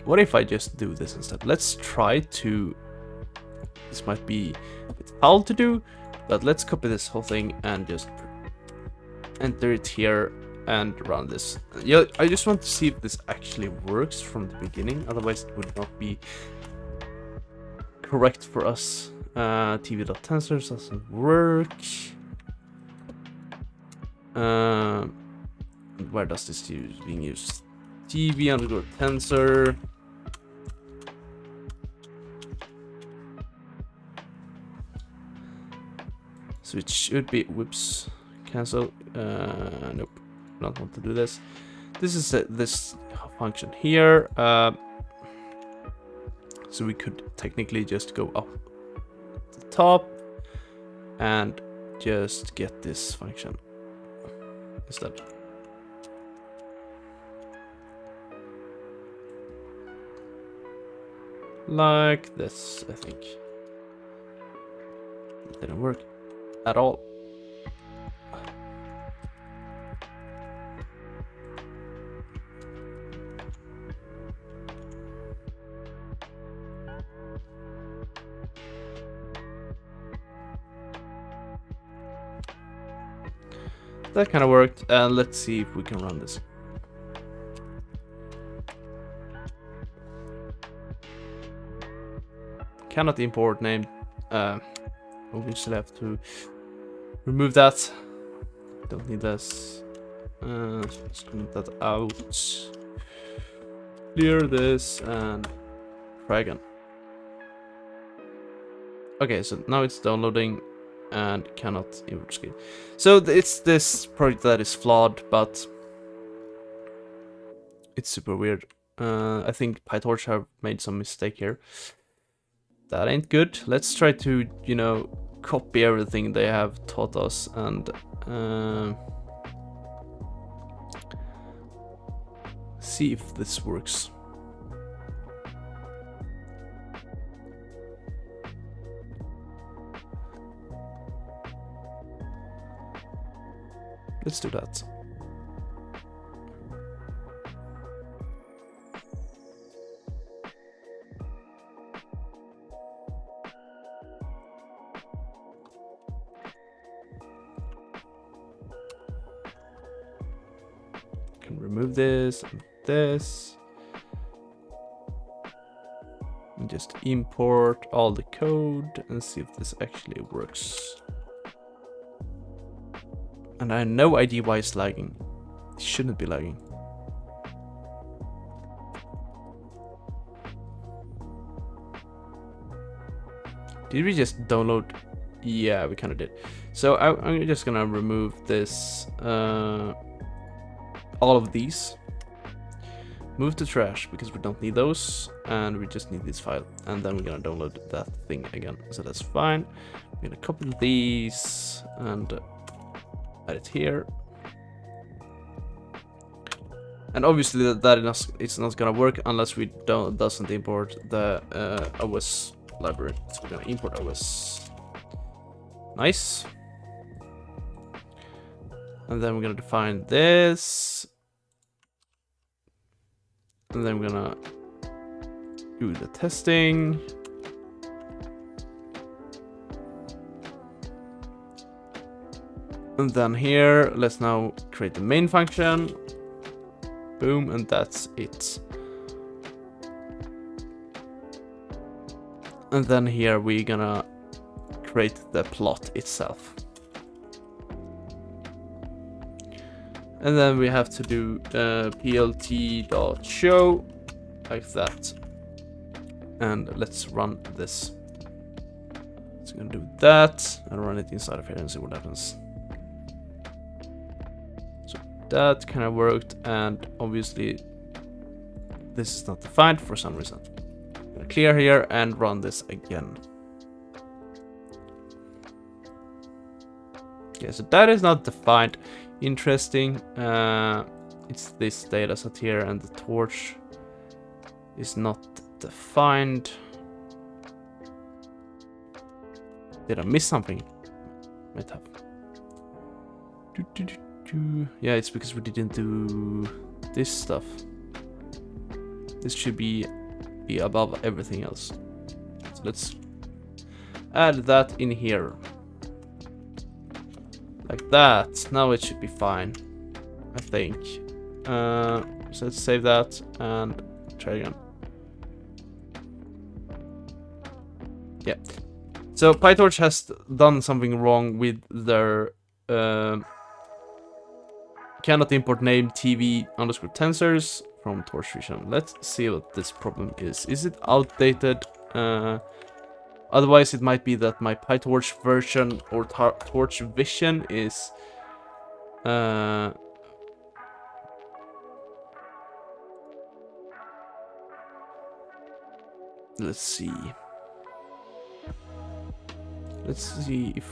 What if I just do this instead? Let's try to. This might be a bit foul to do, but let's copy this whole thing and just enter it here and run this. Yeah, I just want to see if this actually works from the beginning. Otherwise, it would not be correct for us. TV.tensors doesn't work. Where does this use being used? TV underscore tensor. So it should be, whoops, cancel. Nope, not want to do this. This is this function here. So we could technically just go up the top and just get this function instead. Like this, I think. It didn't work at all. That kind of worked, and let's see if we can run this. Cannot import name. We still have to remove that. Don't need this. Let's comment that out. Clear this and try again. Okay, so now it's downloading and cannot import scale. So it's this project that is flawed, but it's super weird. I think Pytorch have made some mistake here. That ain't good. Let's try to, you know, copy everything they have taught us and see if this works. Let's do that. Can remove this and this. And just import all the code and see if this actually works. And I have no idea why it's lagging. It shouldn't be lagging. Did we just download? Yeah, we kind of did. So I'm just gonna remove this, all of these. Move to trash because we don't need those, and we just need this file. And then we're gonna download that thing again. So that's fine. We're gonna copy these and add it here. And obviously it's not gonna work unless we doesn't import the OS library. So we're gonna import OS. Nice. And then we're gonna define this. And then we're gonna do the testing. And then here, let's now create the main function. Boom, and that's it. And then here we're gonna create the plot itself. And then we have to do plt.show like that. And let's run this. So I'm gonna do that and run it inside of here and see what happens. So that kind of worked, and obviously this is not defined for some reason. I'm gonna clear here and run this again. Yeah, so that is not defined. Interesting. It's this data set here, and the torch is not defined. Did I miss something? Might have. Yeah, it's because we didn't do this stuff. This should be above everything else. So let's add that in here. Like that. Now it should be fine, I think. So let's save that and try again. Yeah. So Pytorch has done something wrong with their cannot import name TV_tensors from Torch Vision. Let's see what this problem is. Is it outdated? Otherwise, it might be that my Pytorch version or Torch Vision is let's see. Let's see if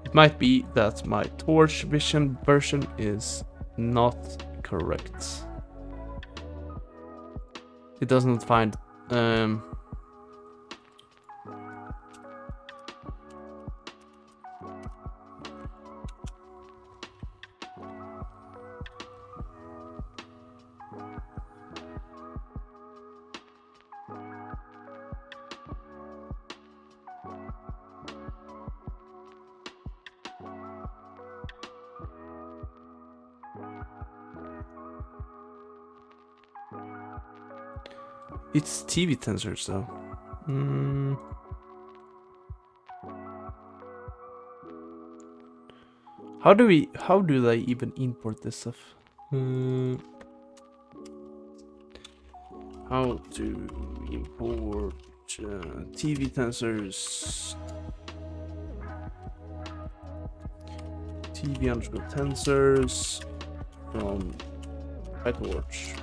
it might be that my Torch Vision version is not correct. It doesn't find it's TV tensors though. How do they even import this stuff? How to import TV tensors? TV_tensors from Pytorch.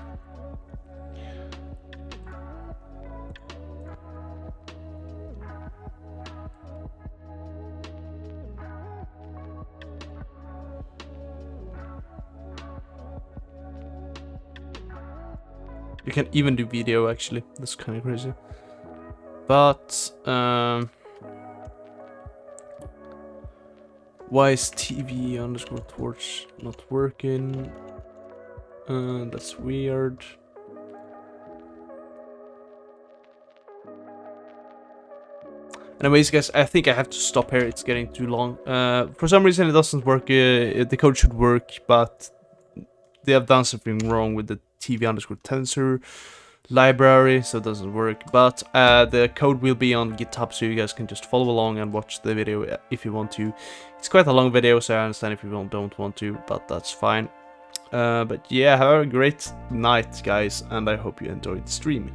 You can even do video, actually. That's kind of crazy. But why is TV_torch not working? That's weird. Anyways, guys, I think I have to stop here. It's getting too long. For some reason, it doesn't work. The code should work, but they have done something wrong with the TV_tensor library, so it doesn't work. But the code will be on GitHub, so you guys can just follow along and watch the video if you want to. It's quite a long video, so I understand if you don't want to, but that's fine. But yeah, have a great night, guys, and I hope you enjoyed the stream.